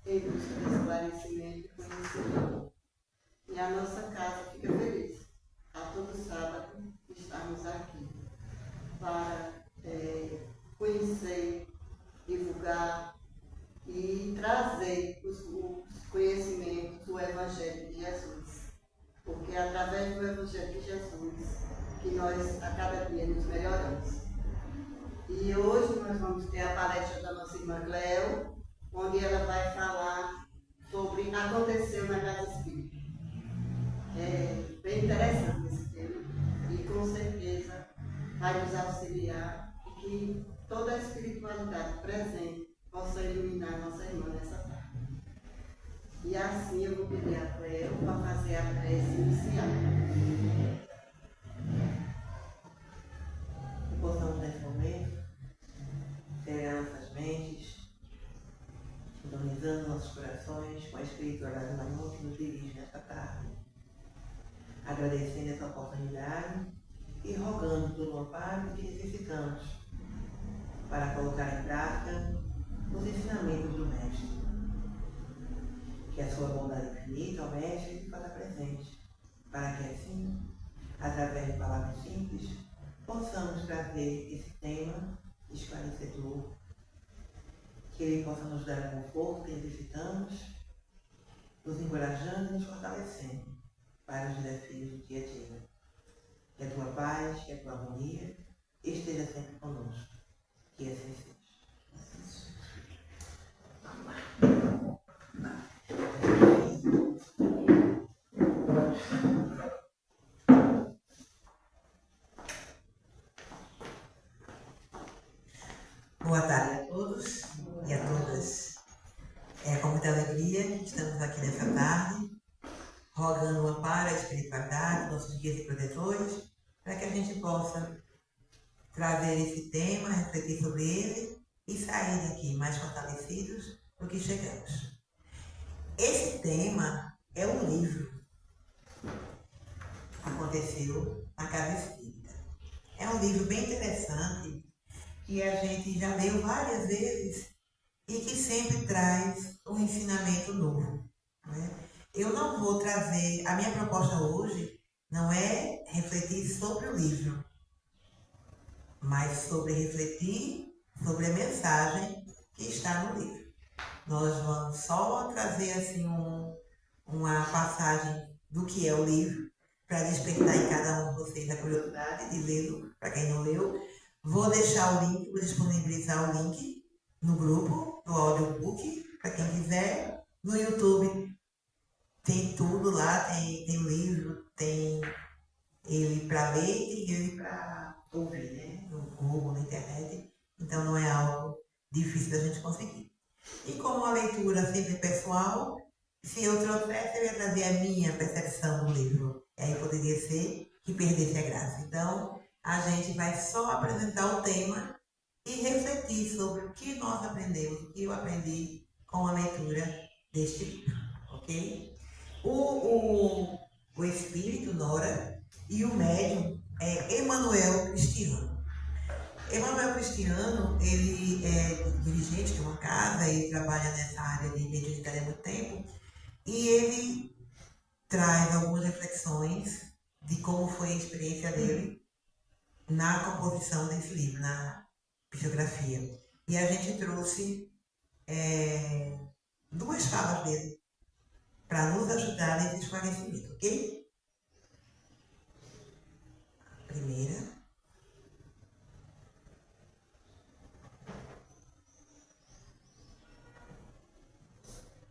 em busca de esclarecimento e conhecimento. E a nossa casa fica feliz. A todo sábado estamos aqui para conhecer, divulgar e trazer os conhecimentos do Evangelho de Jesus. Porque é através do Evangelho de Jesus que nós a cada dia nos melhoramos. E hoje nós vamos ter a palestra da nossa irmã Cleo, onde ela vai falar sobre Aconteceu na Casa Espírita. É bem interessante esse tema e com certeza vai nos auxiliar e que toda a espiritualidade presente possa iluminar nossa irmã nessa tarde. E assim eu vou pedir a Cleo para fazer a prece inicial. Que possamos nesse momento pegar nossas mentes, sintonizando nossos corações com a espiritualidade maior que nos dirige nesta tarde, agradecendo essa oportunidade e rogando pelo amparo que necessitamos para colocar em prática os ensinamentos do Mestre. Que a sua bondade infinita, ó Mestre, se faça presente, para que assim, através de palavras simples, possamos trazer esse tema esclarecedor, que ele possa nos dar o conforto que necessitamos, nos encorajando e nos fortalecendo para os desafios do dia a dia. Que a tua paz, que a tua harmonia esteja sempre conosco. Que assim seja. Boa tarde a todos e a todas. Com muita alegria estamos aqui nessa tarde, rogando o amparo à espiritualidade, nossos guias e protetores, para que a gente possa trazer esse tema, refletir sobre ele e sair daqui mais fortalecidos do que chegamos. Esse tema é um livro que aconteceu na Casa Espírita. É um livro bem interessante que a gente já leu várias vezes e que sempre traz um ensinamento novo, né? Eu não vou trazer, a minha proposta hoje não é refletir sobre o livro, mas sobre refletir sobre a mensagem que está no livro. Nós vamos só trazer assim uma passagem do que é o livro, para despertar em cada um de vocês a curiosidade de lê-lo, para quem não leu. Vou deixar o link, vou disponibilizar o link no grupo do audiobook, para quem quiser. No YouTube tem tudo lá, tem livro, tem ele para ler e tem ele para ouvir, né? No Google, na internet. Então não é algo difícil da gente conseguir. E como a leitura sempre é pessoal, se eu trouxesse, eu ia trazer a minha percepção do livro. E aí poderia ser que perdesse a graça. Então, a gente vai só apresentar o tema e refletir sobre o que nós aprendemos, o que eu aprendi com a leitura deste livro, ok? O espírito, Nora, e o médium é Emanuel Cristiano. Emanuel Cristiano, ele é dirigente de uma casa, ele trabalha nessa área de mediunidade há muito tempo, e ele traz algumas reflexões de como foi a experiência dele na composição desse livro, na psicografia. E a gente trouxe duas falas dele para nos ajudar nesse esclarecimento, ok? A primeira.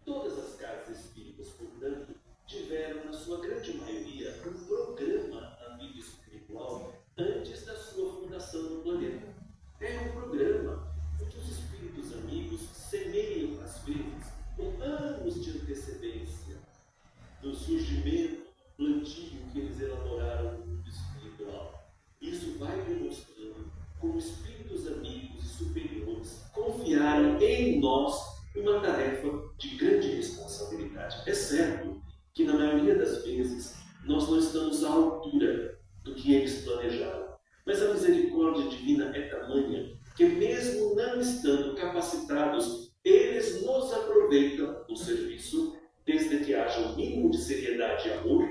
Todas as casas espíritas, portanto, tiveram, na sua grande maioria, um programa amigo espiritual antes da sua fundação no planeta. É um programa em que os espíritos amigos semeiam, às vezes, com anos de antecedência, do surgimento, plantio que eles elaboraram no mundo espiritual. Isso vai demonstrando como espíritos amigos e superiores confiaram em nós uma tarefa de grande responsabilidade. É certo que, na maioria das vezes, nós não estamos à altura do que eles planejaram. Mas a misericórdia divina é tamanha que, mesmo não estando capacitados, eles nos aproveitam aproveitam o serviço, desde que haja o mínimo de seriedade e amor,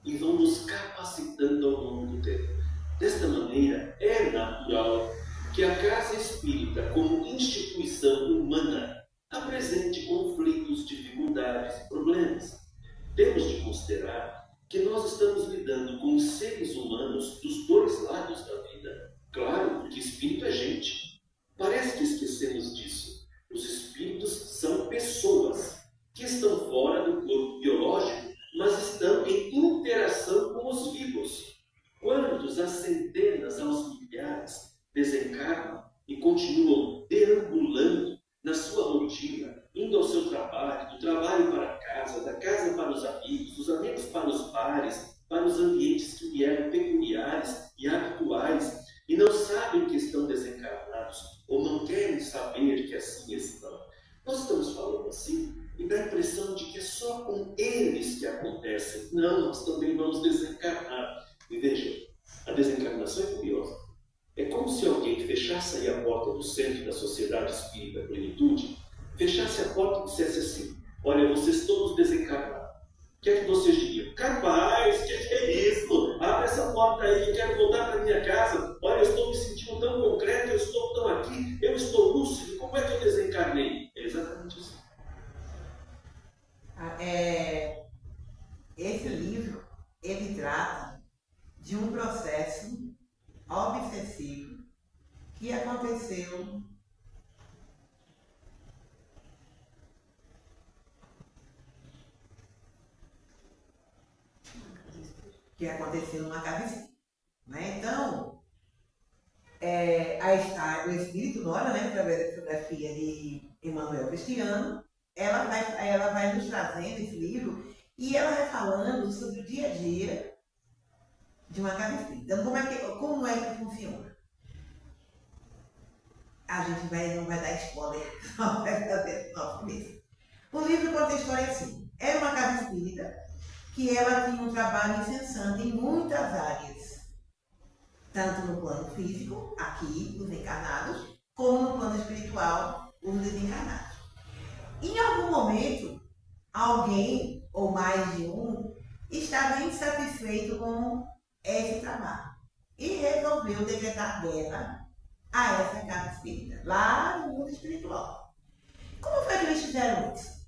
e vão nos capacitando ao longo do tempo. Desta maneira, é natural que a casa espírita, como instituição humana, apresente conflitos, dificuldades e problemas. Temos de considerar que nós estamos lidando com os seres humanos dos dois lados da vida. Claro, porque espírito é gente. Parece que esquecemos disso. Os espíritos são pessoas que estão fora do corpo biológico, mas estão em interação com os vivos. Quantos, às centenas, aos milhares, desencarnam e continuam deambulando na sua rotina, indo ao seu trabalho, do trabalho para a casa, da casa para os amigos, dos amigos para os bares, para os ambientes que lhe eram peculiares e habituais, e não sabem que estão desencarnados, ou não querem saber que assim estão. Nós estamos falando assim, e dá a impressão de que é só com eles que acontecem. Não, nós também vamos desencarnar. E vejam, a desencarnação é curiosa. É como se alguém fechasse aí a porta do centro da Sociedade Espírita Plenitude, fechasse a porta e dissesse assim: olha, vocês todos desencarnaram. O que é que vocês diriam? Capaz, que é isso? Abre essa porta aí, eu quero voltar para minha casa. Olha, eu estou me sentindo tão concreto, eu estou tão aqui, eu estou lúcido, como é que eu desencarnei? É exatamente isso. Esse livro, ele trata de um processo obsessivo que aconteceu numa casa espírita. Né? Então, o Espírito Nora, né, através da fotografia de Emmanuel Cristiano, ela vai nos trazendo esse livro e ela vai falando sobre o dia a dia de uma casa espírita. Então, como é que funciona? A gente não vai dar spoiler, só vai fazer nosso mesmo. O livro conta a história assim. Era uma casa espírita que ela tinha um trabalho incessante em muitas áreas, tanto no plano físico, aqui, os encarnados, como no plano espiritual, os desencarnados. Em algum momento, alguém, ou mais de um, estava insatisfeito com esse trabalho e resolveu decretar guerra a essa casa espírita, lá no mundo espiritual. Como foi que eles fizeram isso?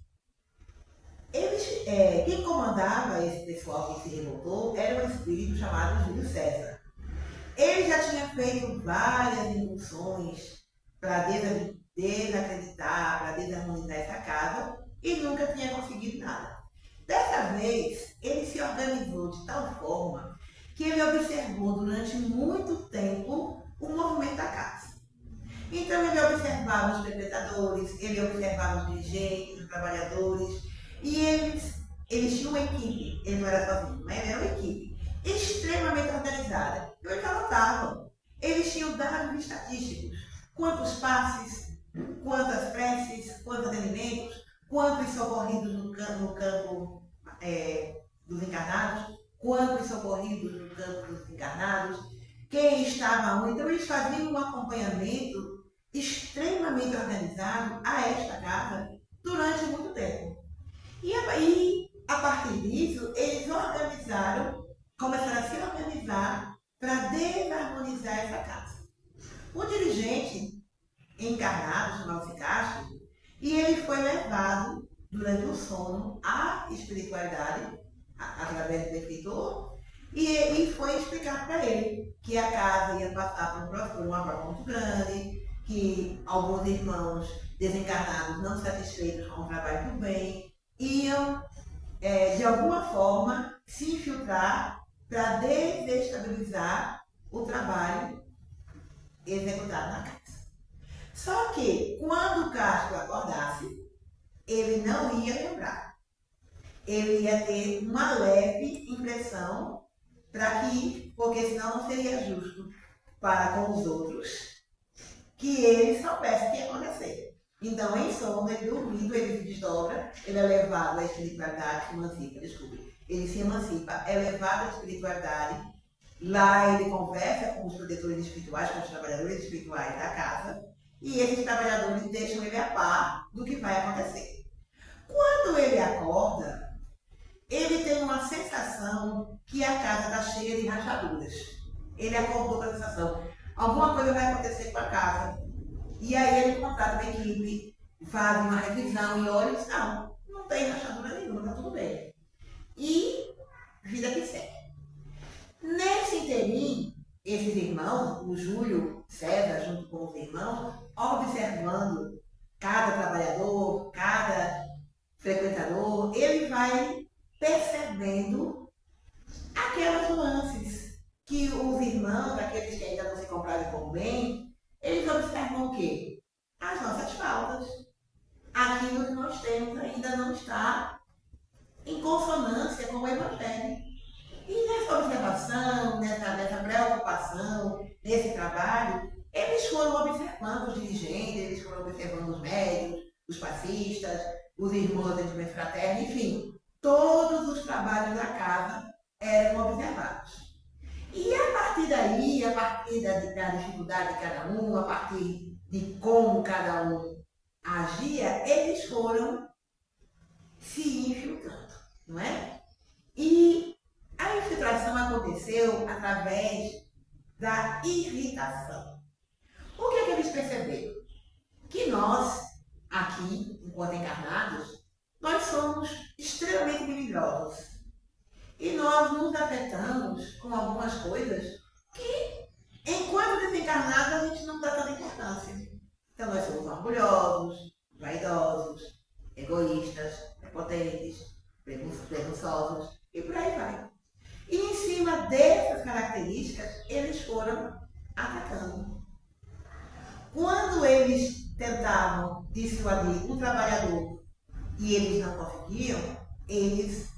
Quem comandava esse pessoal que se revoltou era um espírito chamado Júlio César. Ele já tinha feito várias incursões para desacreditar, para desarmonizar essa casa e nunca tinha conseguido nada. Dessa vez, ele se organizou de tal forma que ele observou durante muito tempo o movimento da casa. Então ele observava os frequentadores, ele observava os dirigentes, os trabalhadores, e eles tinham uma equipe, ele não era sozinho, mas era uma equipe extremamente organizada. Então eles anotavam, eles tinham dados estatísticos, quantos passes, quantas preces, quantos alimentos, quantos socorridos no campo dos encarnados, quantos socorridos no campo dos encarnados, quem estava onde. Então eles faziam um acompanhamento extremamente organizado a esta casa durante muito tempo. E aí, a partir disso, eles começaram a se organizar para desarmonizar essa casa. O dirigente encarnado, chamava-se Castro, e ele foi levado durante o sono à espiritualidade, através do escritor, e foi explicado para ele que a casa ia passar por uma prova muito grande, que alguns irmãos desencarnados não satisfeitos com o trabalho do bem iam, de alguma forma, se infiltrar para desestabilizar o trabalho executado na casa. Só que, quando o Castro acordasse, ele não ia lembrar. Ele ia ter uma leve impressão porque senão não seria justo para com os outros que ele soubesse o que ia acontecer. Então, em sono, ele dormindo, ele se desdobra, ele é levado à espiritualidade, ele se emancipa, é levado à espiritualidade, lá ele conversa com os protetores espirituais, com os trabalhadores espirituais da casa, e esses trabalhadores deixam ele a par do que vai acontecer. ele acordou com a sensação, alguma coisa vai acontecer com a casa. E aí ele contrata uma equipe, faz uma revisão e olha e diz, não tem rachadura nenhuma, tá tudo bem. E vida que segue. Nesse interim, esses irmãos, o Júlio César, junto com os irmãos, observando cada trabalhador, cada frequentador, ele vai percebendo aquelas nuances que os irmãos, aqueles que ainda não se compraram por bem, eles observam o quê? As nossas faltas. Aquilo que nós temos ainda não está em consonância com o Evangelho. E nessa observação, nessa preocupação, nesse trabalho, eles foram observando os dirigentes, eles foram observando os médicos, os passistas, os irmãos de bem fraterno, enfim, todos os trabalhos da casa eram observados. E a partir daí, a partir da dificuldade de cada um, a partir de como cada um agia, eles foram se infiltrando, não é? E a infiltração aconteceu através da irritação. O que é que eles perceberam? Que nós, aqui, enquanto encarnados, nós somos extremamente melindrosos. E nós nos afetamos com algumas coisas que, enquanto desencarnados, a gente não dá tanta importância. Então nós somos orgulhosos, vaidosos, egoístas, prepotentes, presunçosos e por aí vai. E em cima dessas características, eles foram atacando. Quando eles tentavam dissuadir um trabalhador e eles não conseguiam, eles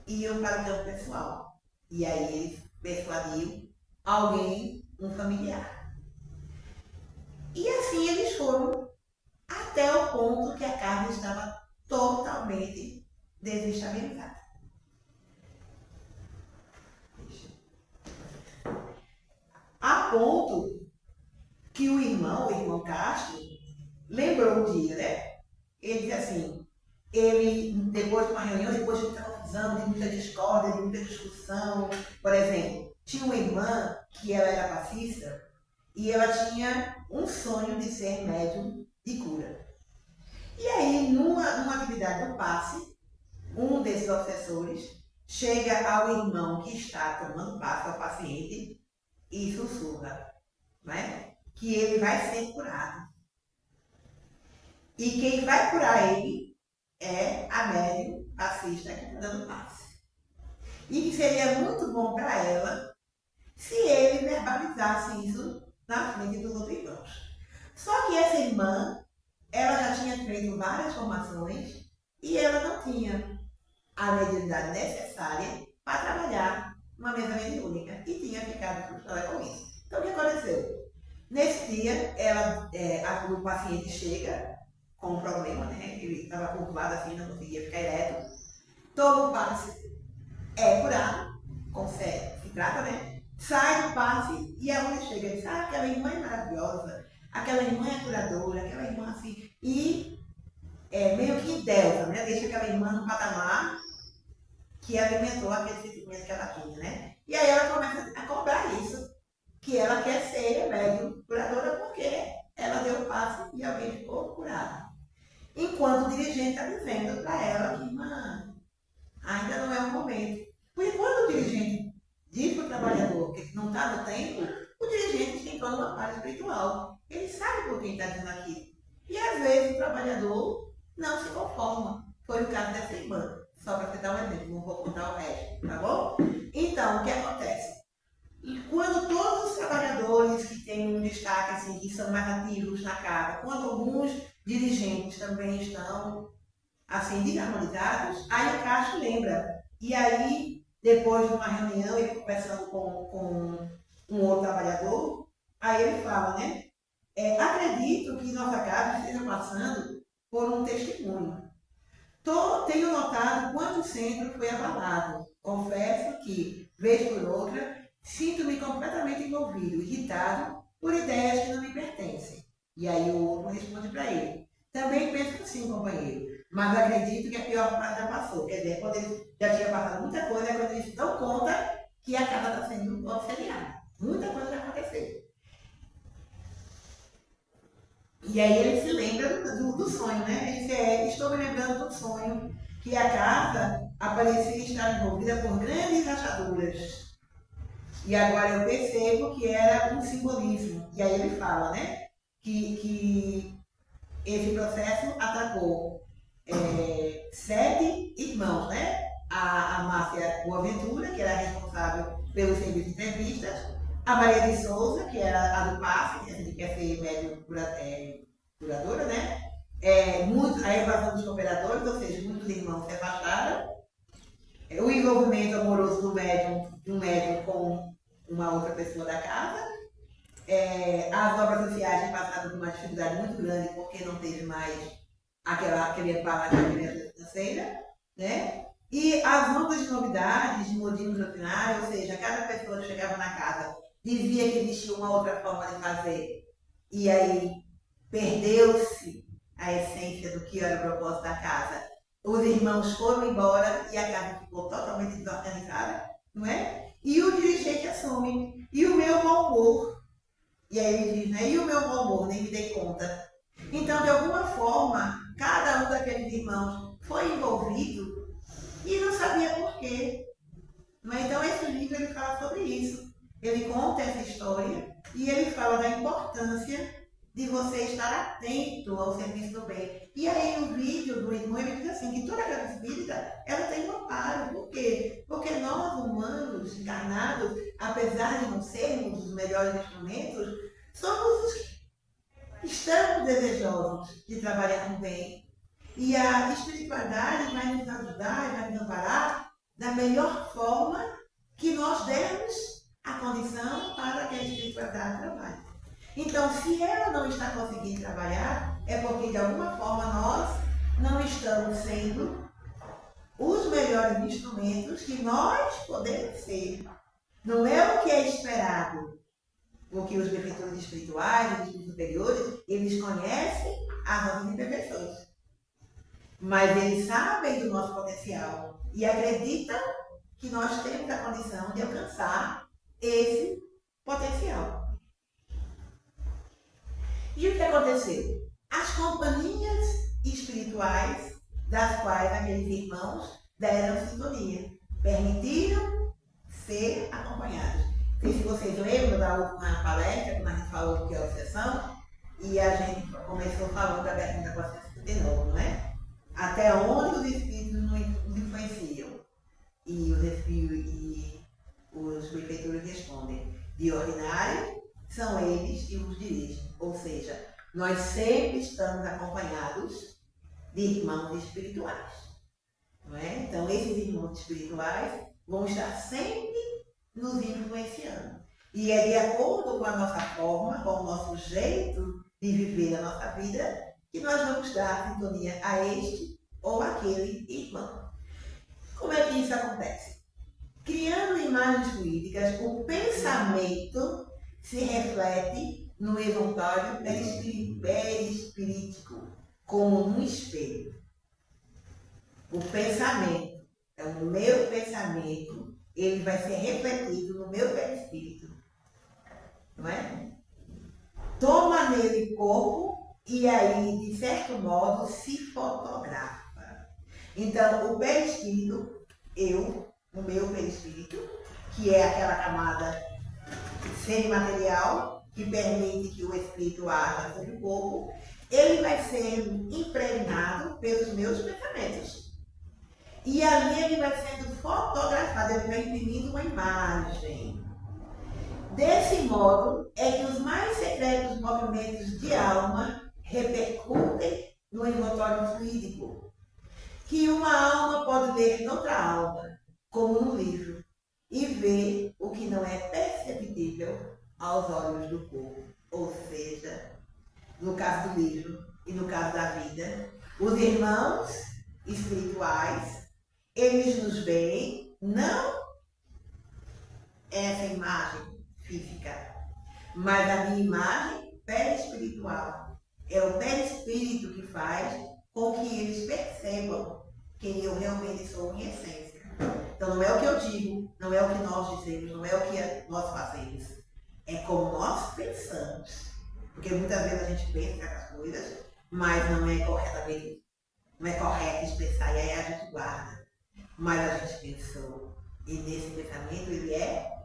iam para o campo pessoal. E aí eles persuadiam alguém, um familiar. E assim eles foram até o ponto que a carne estava totalmente desestabilizada. A ponto que o irmão Castro, lembrou um dia, né? Ele disse assim, depois de uma reunião, depois de muita confusão, de muita discórdia, de muita discussão, por exemplo, tinha uma irmã que ela era passista e ela tinha um sonho de ser médium de cura. E aí, numa atividade do passe, um desses obsessores chega ao irmão que está tomando passe, ao paciente, e sussurra, né? Que ele vai ser curado. E quem vai curar ele é a médium passista que está dando passe. E que seria muito bom para ela se ele verbalizasse isso na frente dos outros irmãos. Só que essa irmã, ela já tinha feito várias formações e ela não tinha a mediunidade necessária para trabalhar uma mesa mediúnica e tinha ficado frustrada com isso. Então o que aconteceu? Nesse dia, o paciente chega com um problema, né? Ele estava curvado assim, não conseguia ficar ereto. Toma o passe, é curado, consegue, se trata, né? Sai do passe e a mulher chega e diz, aquela irmã é maravilhosa, aquela irmã é curadora, aquela irmã assim, e meio que endeusa, né? Deixa aquela irmã no patamar que alimentou aquele sentimento que ela tinha, né? E aí ela começa a cobrar isso, que ela quer ser médium curadora porque ela deu o passe e alguém ficou curado. Enquanto o dirigente está dizendo para ela que, ainda não é o momento. Porque quando o dirigente diz para o trabalhador que não está no tempo, o dirigente tem toda uma parte espiritual. Ele sabe por quem está dizendo aquilo. E às vezes o trabalhador não se conforma. Foi o caso dessa irmã. Só para você dar um exemplo, não vou contar o resto, tá bom? Então, o que acontece? Quando todos os trabalhadores que têm um destaque, assim, que são mais ativos na casa, quando alguns dirigentes também estão, assim, desarmonizados, aí o Castro lembra. E aí, depois de uma reunião, ele conversando com um outro trabalhador, aí ele fala, né? Acredito que nossa casa esteja passando por um testemunho. Tenho notado quanto o centro foi abalado. Confesso que, vez por outra, sinto-me completamente envolvido, irritado por ideias que não me pertencem. E aí o outro responde para ele. Também penso assim, companheiro, mas acredito que a pior parte já passou. Quer dizer, quando ele já tinha passado muita coisa, é quando eles se dão conta que a casa está sendo obsediada. Muita coisa já aconteceu. E aí ele se lembra do sonho, né? Ele diz, estou me lembrando do sonho, que a casa parecia estar envolvida por grandes rachaduras. E agora eu percebo que era um simbolismo. E aí ele fala, né? Que esse processo atacou 7 irmãos, né? A Márcia Boaventura, que era responsável pelo serviço de entrevistas, a Maria de Souza, que era a do passe, que a gente quer ser médium curadora, né? A evasão dos cooperadores, ou seja, muitos irmãos se afastaram. O envolvimento amoroso do médium com uma outra pessoa da casa. As obras sociais passaram por uma dificuldade muito grande porque não teve mais aquele amparo da financeira, né? E as ondas de novidades, de modismos doutrinários, ou seja, cada pessoa que chegava na casa dizia que existia uma outra forma de fazer, e aí perdeu-se a essência do que era o propósito da casa. Os irmãos foram embora e a casa ficou totalmente desorganizada, não é? E o dirigente assume. E o meu mau humor. E aí ele diz, né? E o meu mau humor, nem me dei conta. Então, de alguma forma, cada um daqueles irmãos foi envolvido e não sabia por quê. Então, esse livro ele fala sobre isso. Ele conta essa história e ele fala da importância de você estar atento ao serviço do bem. E aí o vídeo do irmão, ele diz assim, que toda casa espírita, ela tem um amparo. Por quê? Porque nós, humanos, encarnados, apesar de não sermos os melhores instrumentos, somos os que estamos desejosos de trabalhar com o bem. E a espiritualidade vai nos ajudar, vai nos amparar da melhor forma que nós dermos a condição para que a espiritualidade trabalhe. Então, se ela não está conseguindo trabalhar, é porque de alguma forma nós não estamos sendo os melhores instrumentos que nós podemos ser. Não é o que é esperado, porque os benfeitores espirituais, os espíritos superiores, eles conhecem as nossas imperfeições. Mas eles sabem do nosso potencial e acreditam que nós temos a condição de alcançar esse potencial. E o que aconteceu? As companhias espirituais das quais aqueles irmãos deram sintonia, permitiram ser acompanhados. Não sei se vocês lembram da última palestra, quando a gente falou do que é obsessão, e a gente começou falando da pergunta 459, não é? Até onde os espíritos nos influenciam? E os benfeitores respondem, de ordinário, são eles que os dirigem. Ou seja, nós sempre estamos acompanhados de irmãos espirituais. Não é? Então, esses irmãos espirituais vão estar sempre nos influenciando. E é de acordo com a nossa forma, com o nosso jeito de viver a nossa vida, que nós vamos dar sintonia a este ou aquele irmão. Como é que isso acontece? Criando imagens fluídicas, o pensamento se reflete no evangelho perispirítico, como um espelho. O pensamento, então o meu pensamento, ele vai ser refletido no meu perispírito. Não é? Toma nele corpo e aí, de certo modo, se fotografa. Então, o perispírito, o meu perispírito, que é aquela camada semimaterial que permite que o espírito haja sobre o corpo, ele vai ser impregnado pelos meus pensamentos. E ali ele vai sendo fotografado, ele vai imprimindo uma imagem. Desse modo, é que os mais secretos movimentos de alma repercutem no envoltório fluídico, que uma alma pode ler noutra alma, como no livro, e ver o que não é perceptível aos olhos do corpo. Ou seja, no caso do livro e no caso da vida, os irmãos espirituais, eles nos veem, não essa imagem física, mas a minha imagem perispiritual. É o perispírito que faz com que eles percebam quem eu realmente sou em essência. Então não é o que eu digo, não é o que nós dizemos, não é o que nós fazemos, é como nós pensamos. Porque muitas vezes a gente pensa certas coisas, mas não é correto expressar, e aí a gente guarda. Mas a gente pensou, e nesse pensamento ele é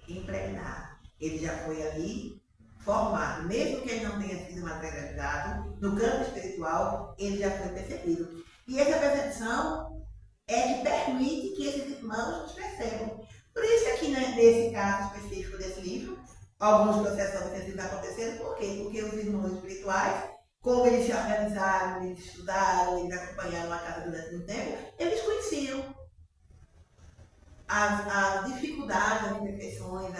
impregnado. Ele já foi ali formado, mesmo que ele não tenha sido materializado, no campo espiritual, ele já foi percebido. E essa percepção é que permite que esses irmãos nos percebam. Por isso que aqui, né, nesse caso específico desse livro, alguns processos obsessivos aconteceram. Por quê? Porque os irmãos espirituais, como eles se organizaram, eles estudaram, eles acompanharam a casa durante muito tempo, eles conheciam as dificuldades, as imperfeições,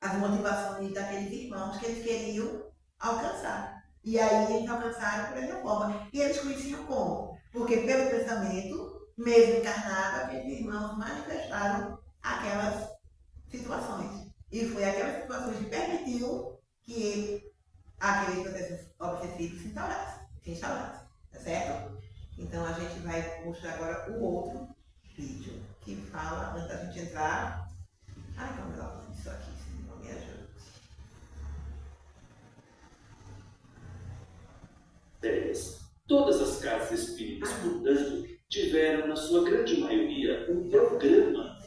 as motivações daqueles irmãos que eles queriam alcançar. E aí eles alcançaram por essa forma. E eles conheciam como? Porque pelo pensamento, mesmo encarnado, aqueles irmãos manifestaram aquelas situações. E foi aquelas situações que permitiu que aqueles processos obsessivos se instaurassem. Tá certo? Então a gente vai mostrar agora o outro vídeo que fala, antes da gente entrar. Ai, como eu fiz isso aqui, se não me ajuda. Todas as casas espíritas, portanto, tiveram, na sua grande maioria, um programa.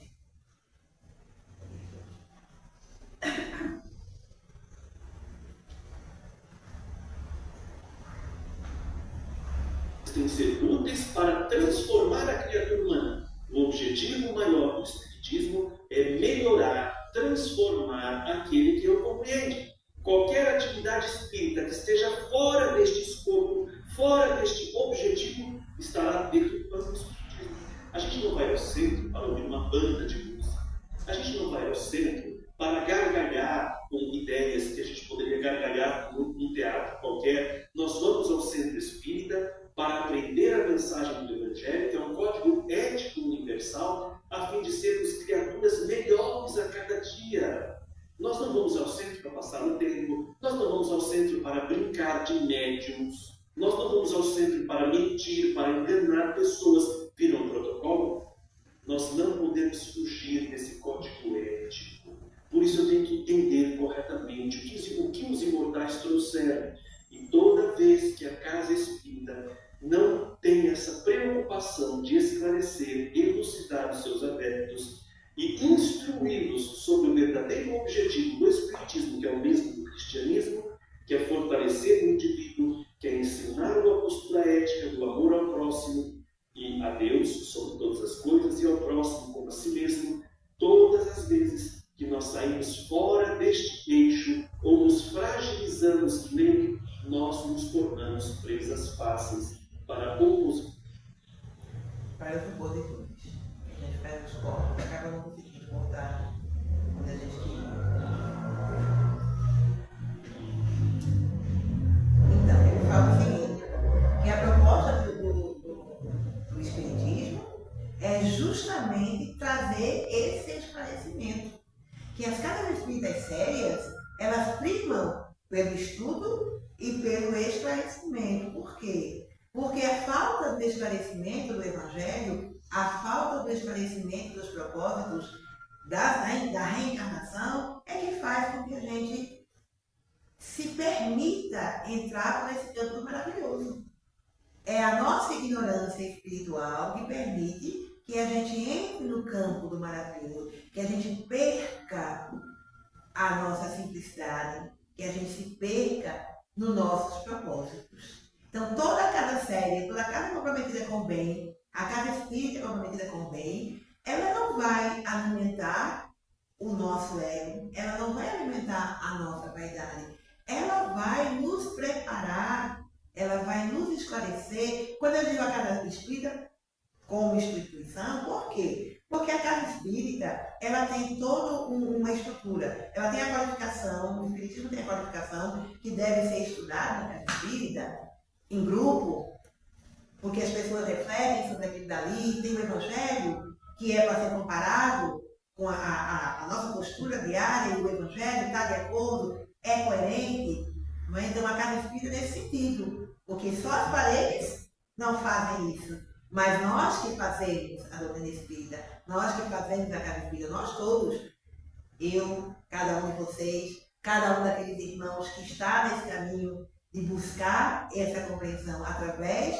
Têm que ser úteis para transformar a criatura humana. O objetivo maior do espiritismo é melhorar, transformar aquele que o compreende. Qualquer atividade espírita que esteja fora deste escopo, fora deste objetivo, estará dentro do plano do espiritismo. A gente não vai ao centro para ouvir uma banda de música. A gente não vai ao centro para gargalhar com ideias que a gente poderia gargalhar num teatro qualquer. Nós vamos ao centro espírita para aprender a mensagem do Evangelho, que é um código ético universal, a fim de sermos criaturas melhores a cada dia. Nós não vamos ao centro para passar o tempo, nós não vamos ao centro para brincar de médiums, nós não vamos ao centro para mentir, para enganar pessoas. Viram um protocolo? Nós não podemos fugir desse código ético. Por isso eu tenho que entender corretamente o que os imortais trouxeram. E toda vez que a casa espírita não tem essa preocupação de esclarecer, elucidar os seus adeptos e instruí-los sobre o verdadeiro objetivo do espiritismo, que é o mesmo do cristianismo, que é fortalecer o indivíduo, que é ensinar uma postura ética do amor ao próximo e a Deus sobre todas as coisas e ao próximo como a si mesmo, todas as vezes que nós saímos fora deste eixo ou nos fragilizamos nele, nós nos tornamos presas fáceis para oposição. Para os opositores. A gente faz os cortes e acaba não conseguindo cortar quando a gente queria. Então, ele fala o seguinte, que a proposta do Espiritismo é justamente trazer esse esclarecimento. Que as casas espíritas sérias, elas primam pelo estudo e pelo esclarecimento. Por quê? Porque a falta do esclarecimento do Evangelho, a falta do esclarecimento dos propósitos da reencarnação é que faz com que a gente se permita entrar por esse campo maravilhoso. É a nossa ignorância espiritual que permite que a gente entre no campo do maravilhoso, que a gente perca a nossa simplicidade, que a gente se perca nos nossos propósitos. Então, toda a casa séria, toda a casa comprometida com o bem, a casa espírita comprometida com o bem, ela não vai alimentar o nosso ego, ela não vai alimentar a nossa vaidade, ela vai nos preparar, ela vai nos esclarecer. Quando eu digo a casa espírita como instituição, por quê? Porque a casa espírita, ela tem toda uma estrutura, ela tem a qualificação, o espiritismo tem a qualificação que deve ser estudada na casa espírita, em grupo, porque as pessoas refletem sobre aquilo dali, tem o Evangelho, que é para ser comparado com a nossa postura diária, e o Evangelho está de acordo, é coerente. Não é? Então a casa espírita nesse sentido, porque só as paredes não fazem isso, mas nós que fazemos a doutrina espírita, nós que fazemos a casa espírita, nós todos, eu, cada um de vocês, cada um daqueles irmãos que está nesse caminho de buscar essa compreensão através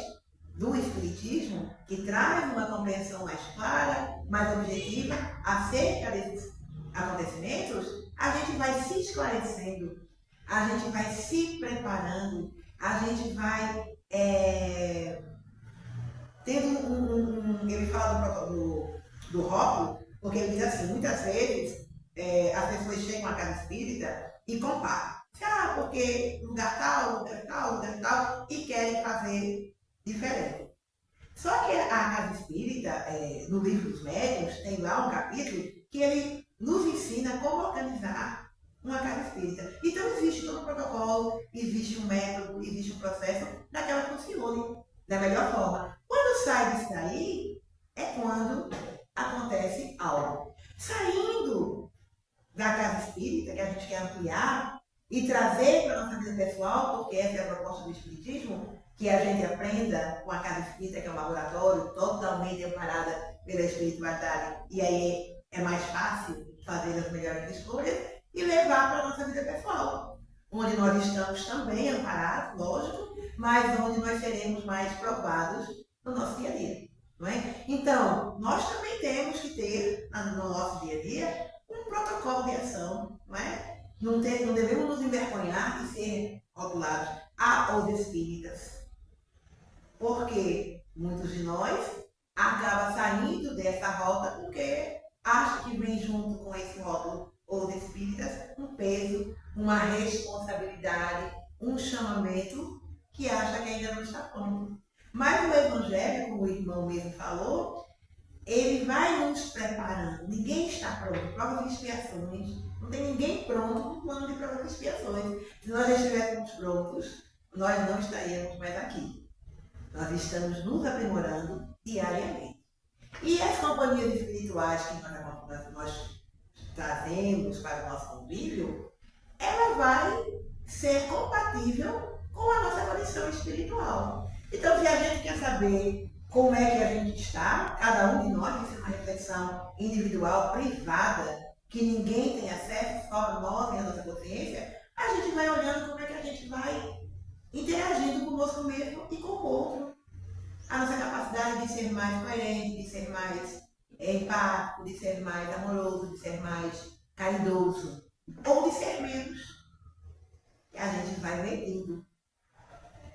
do Espiritismo, que traz uma compreensão mais clara, mais objetiva acerca desses acontecimentos, a gente vai se esclarecendo, a gente vai se preparando, a gente vai tendo ele fala do rótulo, porque ele diz assim, muitas vezes as pessoas chegam à casa espírita e comparam. Porque lugar tal, lugar tal, lugar tal, e querem fazer diferente. Só que a casa espírita, no livro dos médiuns, tem lá um capítulo que ele nos ensina como organizar uma casa espírita. Então existe todo um protocolo, existe um método, existe um processo para que ela funcione da melhor forma. Quando sai disso daí, é quando acontece algo. Saindo da casa espírita, que a gente quer ampliar e trazer para a nossa vida pessoal, porque essa é a proposta do Espiritismo, que a gente aprenda com a casa espírita, que é um laboratório totalmente amparada pela espiritualidade, e aí é mais fácil fazer as melhores escolhas e levar para a nossa vida pessoal, onde nós estamos também amparados, lógico, mas onde nós seremos mais provados no nosso dia a dia. Não é? Então, nós também temos que ter no nosso dia a dia um protocolo de ação. Não é? Não devemos nos envergonhar de ser rotulados aos espíritas, porque muitos de nós acabam saindo dessa rota porque acham que vem junto com esse rótulo os espíritas um peso, uma responsabilidade, um chamamento que acha que ainda não está pronto. Mas o Evangelho, como o irmão mesmo falou, ele vai nos preparando. Ninguém está pronto. Prova de expiações. Não tem ninguém pronto no plano de prova de expiações. Se nós já estivéssemos prontos, nós não estaríamos mais aqui. Nós estamos nos aprimorando diariamente. E as companhias espirituais que nós trazemos para o nosso convívio, ela vai ser compatível com a nossa condição espiritual. Então, se a gente quer saber como é que a gente está, cada um de nós, isso é uma reflexão individual, privada, que ninguém tem acesso, só nós e a nossa consciência, a gente vai olhando como é que a gente vai interagindo conosco mesmo e com o outro. A nossa capacidade de ser mais coerente, de ser mais empático, de ser mais amoroso, de ser mais caridoso, ou de ser menos. A gente vai medindo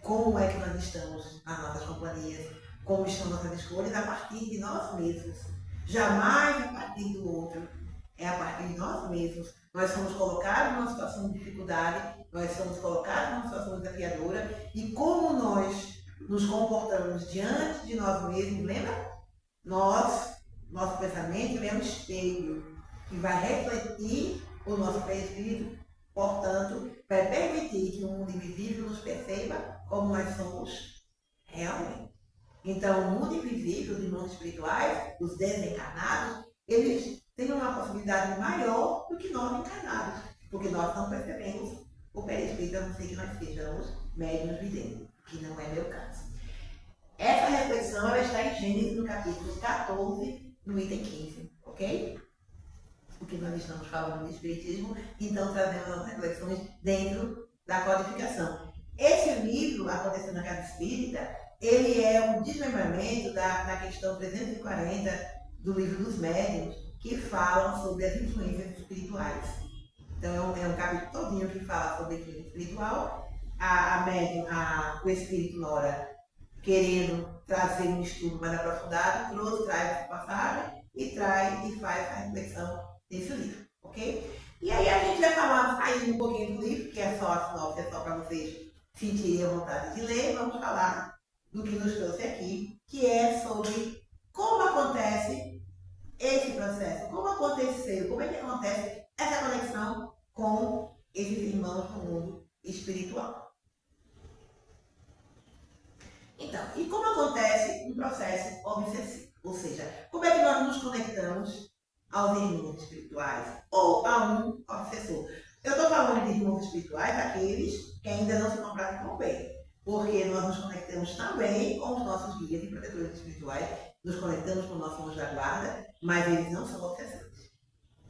como é que nós estamos nas nossas companhias, como estão nossas escolhas a partir de nós mesmos. Jamais a partir do outro, é a partir de nós mesmos. Nós somos colocados numa situação de dificuldade, nós somos colocados numa situação desafiadora, e como nós nos comportamos diante de nós mesmos, lembra? Nosso pensamento é um espelho que vai refletir o nosso perispírito, portanto, vai permitir que o mundo invisível nos perceba como nós somos realmente. Então, o mundo invisível, os irmãos espirituais, os desencarnados, eles têm uma possibilidade maior do que nós encarnados, porque nós não percebemos o perispírito, a não ser que nós sejamos médiuns videntes, que não é meu caso. Essa reflexão ela está em Gênesis, no capítulo 14, no item 15, ok? Porque nós estamos falando de espiritismo, então trazemos as reflexões dentro da codificação. Esse livro, Acontecendo na Casa Espírita, ele é um desmembramento da questão 340 do livro dos médiuns, que falam sobre as influências espirituais. Então é um capítulo todinho que fala sobre a influência espiritual. A médium, o espírito Nora, querendo trazer um estudo mais aprofundado, traz essa passagem e faz a reflexão desse livro, ok? E aí a gente vai falar, saindo um pouquinho do livro, que é só a sinopse, é só para vocês sentirem a vontade de ler, vamos falar do que nos trouxe aqui, que é sobre como acontece esse processo, como aconteceu, como é que acontece essa conexão com esses irmãos no mundo espiritual. Então, e como acontece um processo obsessivo? Ou seja, como é que nós nos conectamos aos irmãos espirituais ou a um obsessor? Eu estou falando de irmãos espirituais, aqueles que ainda não se compraram bem, porque nós nos conectamos também com os nossos guias e protetores espirituais, nos conectamos com o nosso anjo da guarda, mas eles não são obsessores.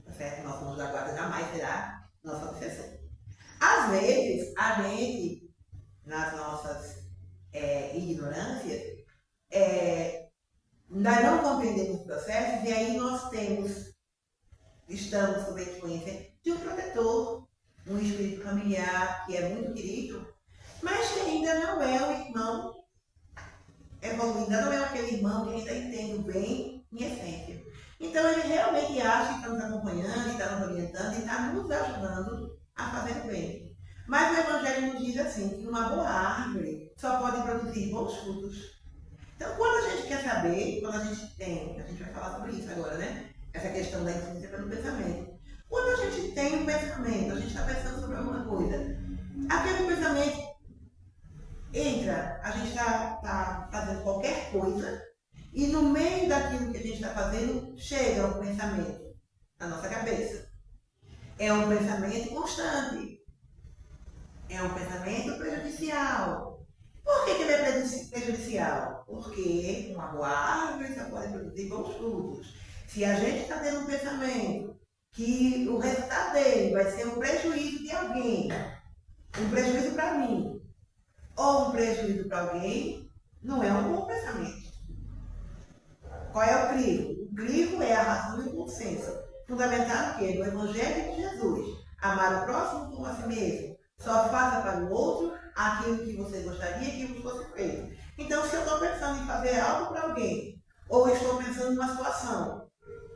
Tá certo? Nosso anjo da guarda jamais será nosso obsessor. Às vezes, a gente, nas nossas ignorâncias, nós não compreendemos os processos e aí nós estamos sob a influência de um protetor, um espírito familiar que é muito querido, mas que ainda não é um irmão evoluído, ainda não é aquele irmão que ainda entende o bem em essência. Então ele realmente acha que está nos acompanhando, está nos orientando e está nos ajudando a fazer o bem. Mas o Evangelho nos diz assim, que uma boa árvore só pode produzir bons frutos. Então, quando a gente quer saber, quando a gente vai falar sobre isso agora, né? Essa questão da influência pelo pensamento. Quando a gente tem um pensamento, a gente está pensando sobre alguma coisa, aquele pensamento entra, a gente está fazendo qualquer coisa, e no meio daquilo que a gente está fazendo, chega um pensamento na nossa cabeça. É um pensamento constante. É um pensamento prejudicial. Por que ele é prejudicial? Porque uma boa árvore só pode produzir bons frutos. Se a gente está tendo um pensamento que o resultado dele vai ser um prejuízo de alguém, um prejuízo para mim, ou um prejuízo para alguém, não é um bom pensamento. Qual é o crivo? O crivo é a razão e o consenso. Fundamental que no Evangelho de Jesus, amar o próximo como a si mesmo, só faça para o outro aquilo que você gostaria que vos fosse feito. Então, se eu estou pensando em fazer algo para alguém, ou estou pensando numa situação,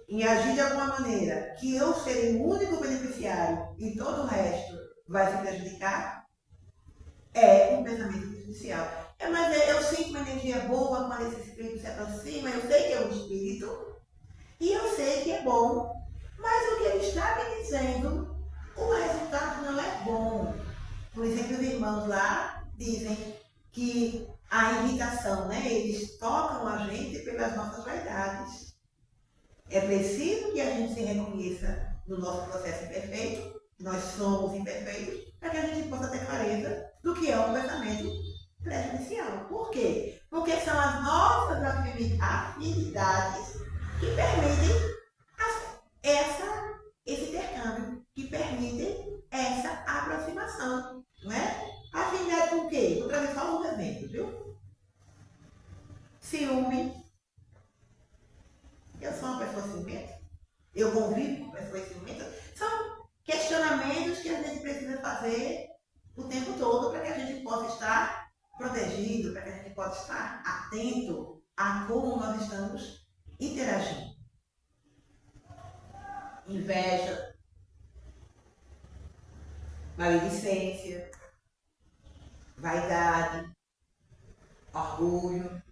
em agir de alguma maneira, que eu serei o único beneficiário e todo o resto vai se prejudicar, é um pensamento prejudicial. Mas eu sinto uma energia boa quando esse espírito se aproxima, eu sei que é um espírito, e eu sei que é bom, mas o que ele está me dizendo, o resultado não é bom. Por exemplo, os irmãos lá dizem que a irritação, né? Eles tocam a gente pelas nossas vaidades. É preciso que a gente se reconheça no nosso processo imperfeito, nós somos imperfeitos, para que a gente possa ter clareza do que é um pensamento prejudicial. Por quê? Porque são as nossas afinidades que permitem esse intercâmbio, que permitem essa aproximação. Não é? Afinidade com o quê? Vou trazer só um exemplo, viu? Ciúme. Eu sou uma pessoa ciumenta? Eu convivo com pessoas ciumentas? São questionamentos que a gente precisa fazer o tempo todo para que a gente possa estar protegido, para que a gente possa estar atento a como nós estamos interagindo. Inveja, maledicência, vaidade, orgulho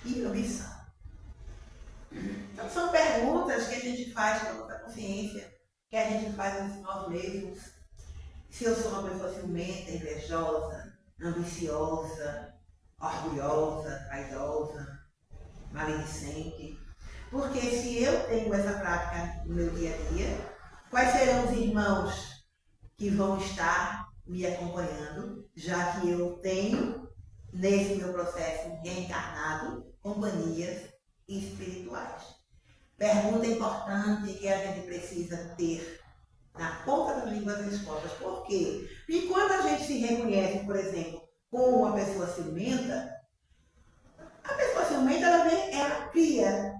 e ambição. Então, são perguntas que a gente faz com a nossa consciência, que a gente faz a nós mesmos. Se eu sou uma pessoa ciumenta, invejosa, ambiciosa, orgulhosa, vaidosa, maledicente. Porque se eu tenho essa prática no meu dia a dia, quais serão os irmãos que vão estar me acompanhando, já que eu tenho, nesse meu processo reencarnado, companhias espirituais? Pergunta importante que a gente precisa ter na ponta da língua das respostas. Por quê? E quando a gente se reconhece, por exemplo, como uma pessoa ciumenta, a pessoa ciumenta ela cria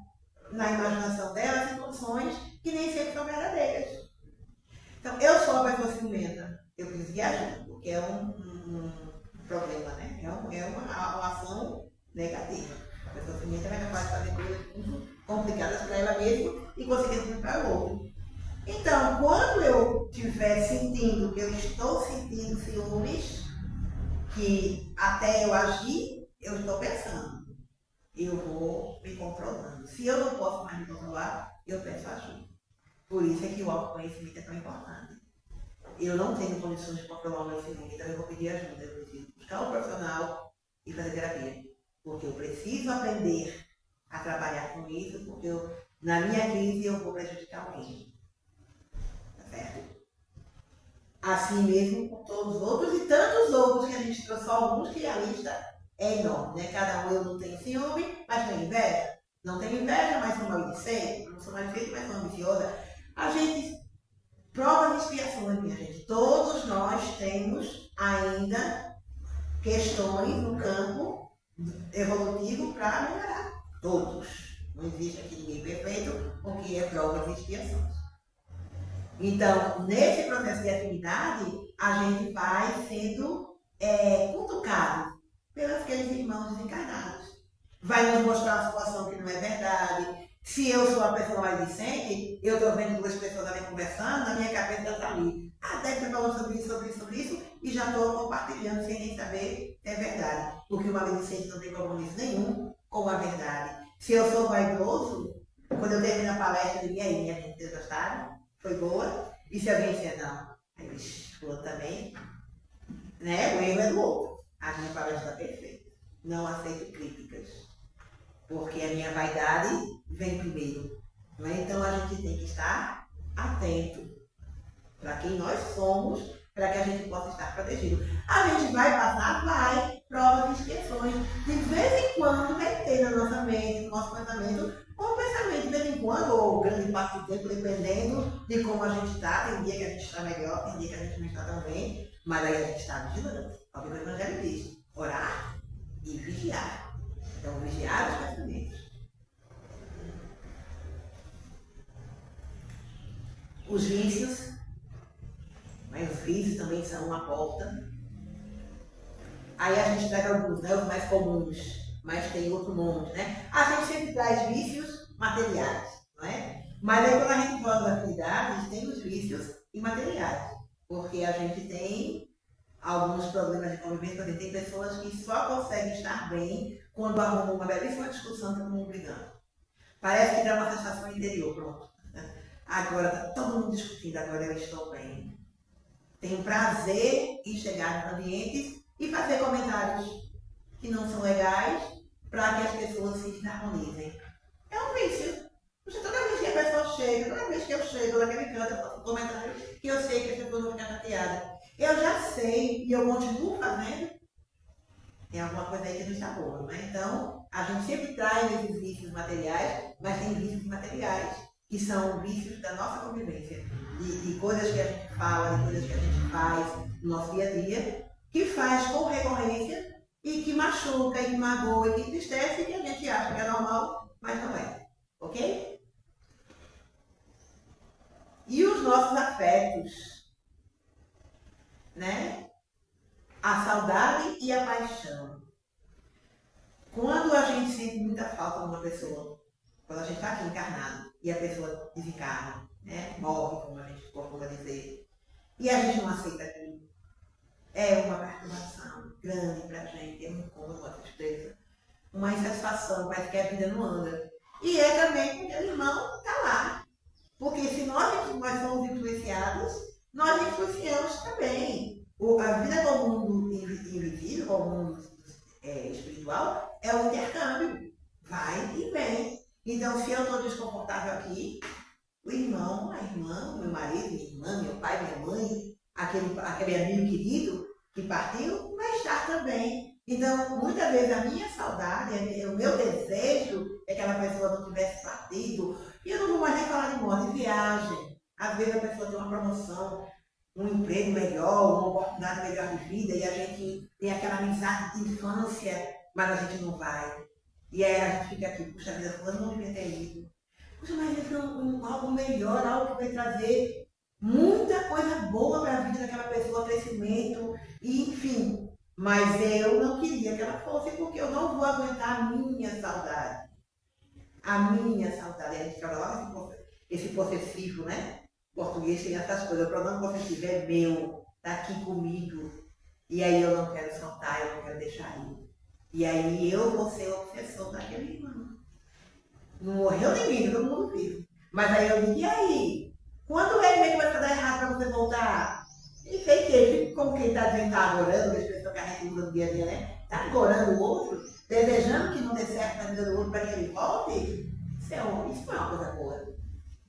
na imaginação dela situações que nem sempre são verdadeiras. Então, eu sou uma pessoa ciumenta, eu preciso de ajuda, porque é um problema, né? É uma ação negativa. A pessoa ciumenta é capaz de fazer coisas muito complicadas para ela mesma e conseguir para o outro. Então, quando eu estiver sentindo que eu estou sentindo ciúmes, que até eu agir, eu estou pensando, eu vou me controlando. Se eu não posso mais me controlar, eu peço ajuda. Por isso é que o autoconhecimento é tão importante. Eu não tenho condições de controlar o meu ciúme, então eu vou pedir ajuda. Eu preciso buscar um profissional e fazer terapia. Porque eu preciso aprender a trabalhar com isso, porque na minha crise eu vou prejudicar alguém. Tá certo? Assim mesmo com todos os outros e tantos outros que a gente trouxe, só alguns que a lista é enorme, né? Cada um eu não tenho ciúme, mas tenho inveja. Não tenho inveja, mas sou maledicente. Não sou maledicente, mas sou ambiciosa. A gente Provas e expiações, minha gente. Todos nós temos ainda questões no campo evolutivo para melhorar. Todos. Não existe aqui ninguém perfeito, o que é provas e expiações. Então, nesse processo de afinidade, a gente vai sendo cutucado pelos aqueles irmãos desencarnados. Vai nos mostrar uma situação que não é verdade. Se eu sou a pessoa mais vicente, eu estou vendo duas pessoas ali conversando, na minha cabeça está ali. Deve ter falado sobre isso, e já estou compartilhando sem nem saber se é verdade. Porque o maledicente não tem compromisso nenhum com a verdade. Se eu sou vaidoso, quando eu termino a palestra, eu digo, e aí, minha gente, vocês gostaram? Foi boa? E se alguém disser não? Aí, bicho, fulano também, né? O erro é do outro. A minha palestra está perfeita. Não aceito críticas. Porque a minha vaidade vem primeiro. Não é? Então a gente tem que estar atento para quem nós somos, para que a gente possa estar protegido. A gente vai passar, vai, provas e expiações. De vez em quando vai ter na nossa mente, no nosso pensamento, um pensamento de vez em quando, ou grande parte do tempo, dependendo de como a gente está. Tem dia que a gente está melhor, tem dia que a gente não está tão bem, mas aí a gente está vigilando. Como o Evangelho diz, orar e vigiar. Então, vigiar os pensamentos. Os vícios, mas os vícios também são uma porta. Aí a gente pega alguns, né, os mais comuns, mas tem outro monte, né? A gente sempre traz vícios materiais, não é? Mas aí quando a gente fala das atividades, tem os vícios imateriais, porque a gente tem alguns problemas de convivência, porque tem pessoas que só conseguem estar bem quando arrumam uma belíssima discussão que todo mundo brigando. Parece que dá uma satisfação interior, pronto. Agora está todo mundo discutindo, agora eu estou bem. Tenho prazer em chegar nos ambientes e fazer comentários que não são legais para que as pessoas se harmonizem. É um vício. Toda vez que a pessoa chega, toda vez que eu chego naquele canto, eu faço um comentário que eu sei que as pessoas vão ficar chateadas. Eu já sei e eu continuo fazendo. Tem alguma coisa aí que não está boa, né? Então, a gente sempre traz esses vícios materiais, mas tem vícios imateriais, que são vícios da nossa convivência. De coisas que a gente fala, de coisas que a gente faz no nosso dia a dia, que faz com recorrência e que machuca, e que magoa, e que entristece, e que a gente acha que é normal, mas não é. Ok? E os nossos afetos, né? A saudade e a paixão. Quando a gente sente muita falta de uma pessoa, quando a gente está aqui encarnado e a pessoa desencarna, né? Morre, como a gente costuma dizer, e a gente não aceita aquilo, é uma perturbação grande para a gente, é um incômodo, uma tristeza, uma insatisfação, parece que a vida não anda. E é também porque o irmão está lá. Porque se nós somos influenciados, nós influenciamos também. A vida com o mundo invisível, com o mundo espiritual, é um intercâmbio. Vai e vem. Então, se eu estou desconfortável aqui, o irmão, a irmã, meu marido, minha irmã, meu pai, minha mãe, aquele amigo querido que partiu, vai estar também. Então, muitas vezes a minha saudade, o meu desejo é que aquela pessoa não tivesse partido. E eu não vou mais nem falar de morte, viagem. Às vezes a pessoa tem uma promoção, um emprego melhor, uma oportunidade melhor de vida, e a gente tem aquela amizade de infância, mas a gente não vai. E aí a gente fica aqui, puxa vida, fulano não devia ter ido. Puxa, mas ele foi algo melhor, algo que vai trazer muita coisa boa para a vida daquela pessoa, crescimento, e enfim. Mas eu não queria que ela fosse, porque eu não vou aguentar a minha saudade. A minha saudade. A gente fala logo esse possessivo, né? Português tem essas coisas. O pronome possessivo é meu, está aqui comigo. E aí eu não quero soltar, eu não quero deixar ir. E aí eu vou ser o obsessor daquele irmão. Não morreu ninguém, todo mundo vivo. Mas aí eu digo, e aí? Quando é mesmo vai dar errado para você voltar? E sei que ele, como quem está dizendo, está agorando, a expressão que a gente usa no dia a dia, né? Está agorando o outro, desejando que não dê certo na vida do outro para que ele volte. Isso não é uma coisa boa.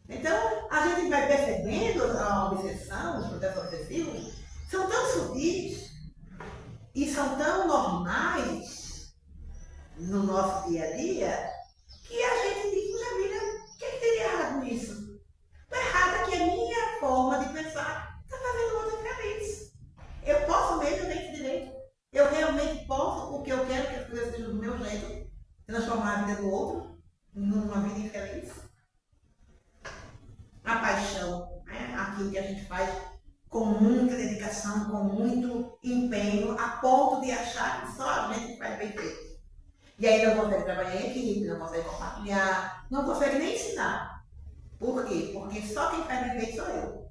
Então, a gente vai percebendo a obsessão, os processos obsessivos, são tão sutis e são tão normais no nosso dia a dia, que a gente diz, puxa vida, o que teria errado nisso? O errado é que a minha forma de transformar a vida do outro numa vida infeliz. A paixão, né? Aquilo que a gente faz com muita dedicação, com muito empenho, a ponto de achar que só a gente faz bem feito. E aí não consegue trabalhar em equipe, não consegue compartilhar, não consegue nem ensinar. Por quê? Porque só quem faz bem feito sou eu.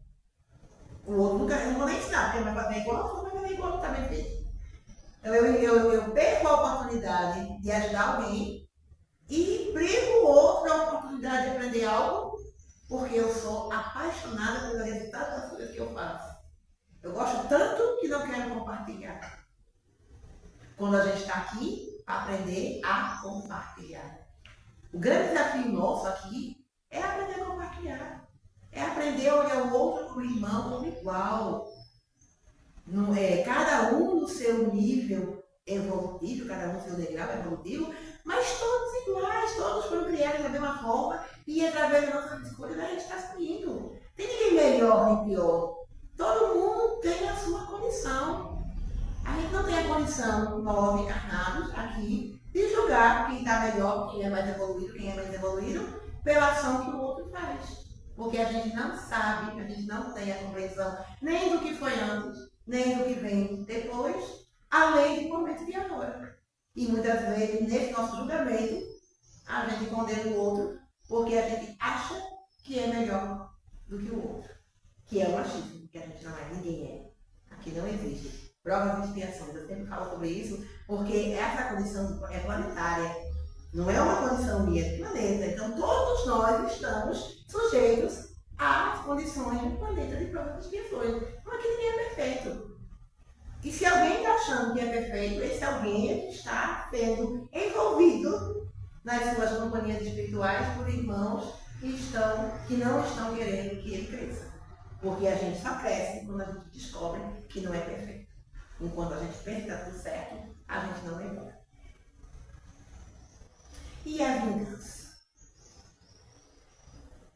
O outro nunca, eu não vou nem ensinar, porque ele vai fazer igual, não vai fazer igual, não está bem feito. Então eu perco a oportunidade de ajudar alguém e privo o outro da oportunidade de aprender algo, porque eu sou apaixonada pelo resultado das coisas que eu faço. Eu gosto tanto que não quero compartilhar. Quando a gente está aqui, para aprender a compartilhar. O grande desafio nosso aqui é aprender a compartilhar. É aprender a olhar o outro como irmão, como igual. Não é, cada um no seu nível evolutivo, cada um no seu degrau evolutivo, mas todos iguais, todos foram criados da mesma forma e através da nossa escolha a gente está seguindo. Tem ninguém melhor nem pior. Todo mundo tem a sua condição. A gente não tem a condição, nós encarnados aqui, de julgar quem está melhor, quem é mais evoluído, quem é menos evoluído, pela ação que o outro faz. Porque a gente não sabe, a gente não tem a compreensão nem do que foi antes, nem do que vem depois, além do momento de agora. E muitas vezes, nesse nosso julgamento, a gente condena o outro porque a gente acha que é melhor do que o outro. Que é o machismo, que a gente não é, ninguém é. Aqui não existe. Provas de expiações, eu sempre falo sobre isso, porque essa condição é planetária. Não é uma condição minha de planeta. Então, todos nós estamos sujeitos às condições do planeta de provas de expiações. Então, aqui ninguém é perfeito. E se alguém está achando que é perfeito, esse alguém está sendo envolvido nas suas companhias espirituais por irmãos que não estão querendo que ele cresça. Porque a gente só cresce quando a gente descobre que não é perfeito. Enquanto a gente pensa que está tudo certo, a gente não evolui. E a vingança?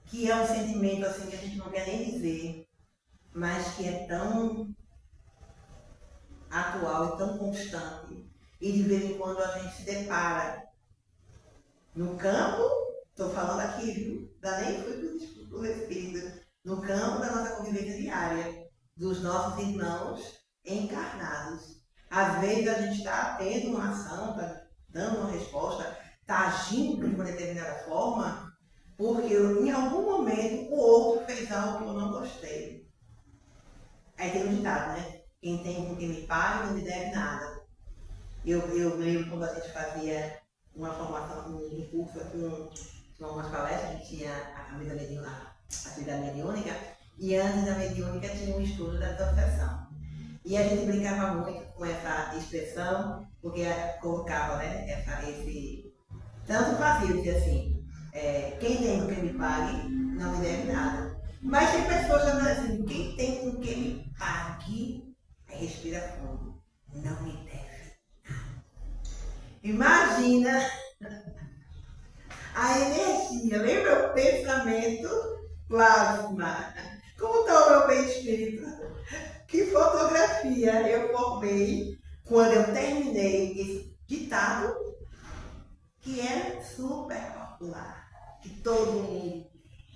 Que é um sentimento assim que a gente não quer nem dizer, mas que é tão atual e tão constante. E de vez em quando a gente se depara no campo, estou falando aqui, viu? Dá nem fui para o espírito, no campo da nossa convivência diária, dos nossos irmãos encarnados. Às vezes a gente está tendo uma ação, está dando uma resposta, está agindo de uma determinada forma, porque em algum momento o outro fez algo que eu não gostei. Aí tem um ditado, né? Quem tem com quem me paga não me deve nada. Eu lembro quando a gente fazia uma formação, um curso com algumas palestras, que tinha a atividade mediúnica, e antes da mediúnica tinha um estudo da desobsessão. E a gente brincava muito com essa expressão, porque colocava, né, esse tanto fazia dizer assim, quem tem com quem me pague não me deve nada. Mas tem pessoas que dizem assim, quem tem com quem me pague, respira fundo, não me deve nada. Imagina a energia, lembra o pensamento plasma? Como está o meu perispírito? Que fotografia eu formei quando eu terminei esse ditado, que é super popular, que todo mundo,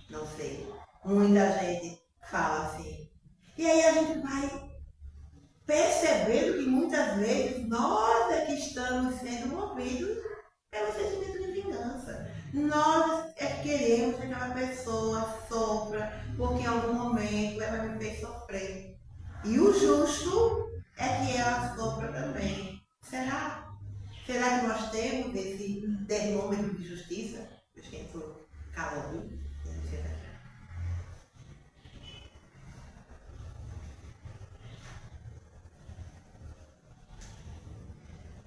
não sei, muita gente fala assim. E aí a gente vai percebendo que muitas vezes nós é que estamos sendo movidos pelo sentimento de vingança. Nós é que queremos que aquela pessoa sofra, porque em algum momento ela me fez sofrer. E o justo é que ela sofra também. Será? Será que nós temos esse termômetro de justiça? Eu esquento calor.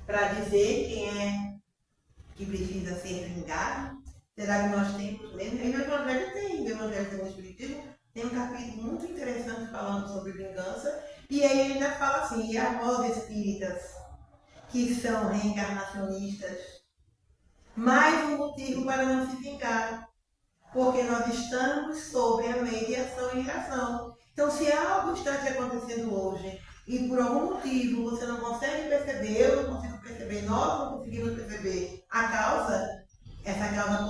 Para dizer quem é que precisa ser vingado? Será que nós temos mesmo? E no Evangelho tem, no Evangelho do Espiritismo, tem um capítulo muito interessante falando sobre vingança, e aí ele ainda fala assim, e a vós espíritas, que são reencarnacionistas, mais um motivo para não se vingar, porque nós estamos sob a lei de ação e reação. Então, se algo está te acontecendo hoje, e por algum motivo você não consegue perceber, eu não consigo perceber, nós não conseguimos perceber a causa, essa causa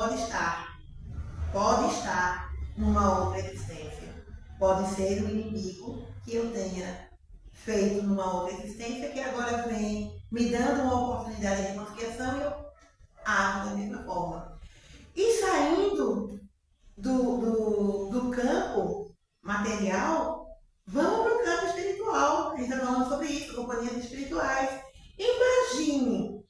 pode estar numa outra existência. Pode ser um inimigo que eu tenha feito numa outra existência que agora vem me dando uma oportunidade de reconciliação e eu ajo da mesma forma. E saindo do campo material, vamos para o campo espiritual. A gente está falando sobre isso, companhias espirituais. Imagine,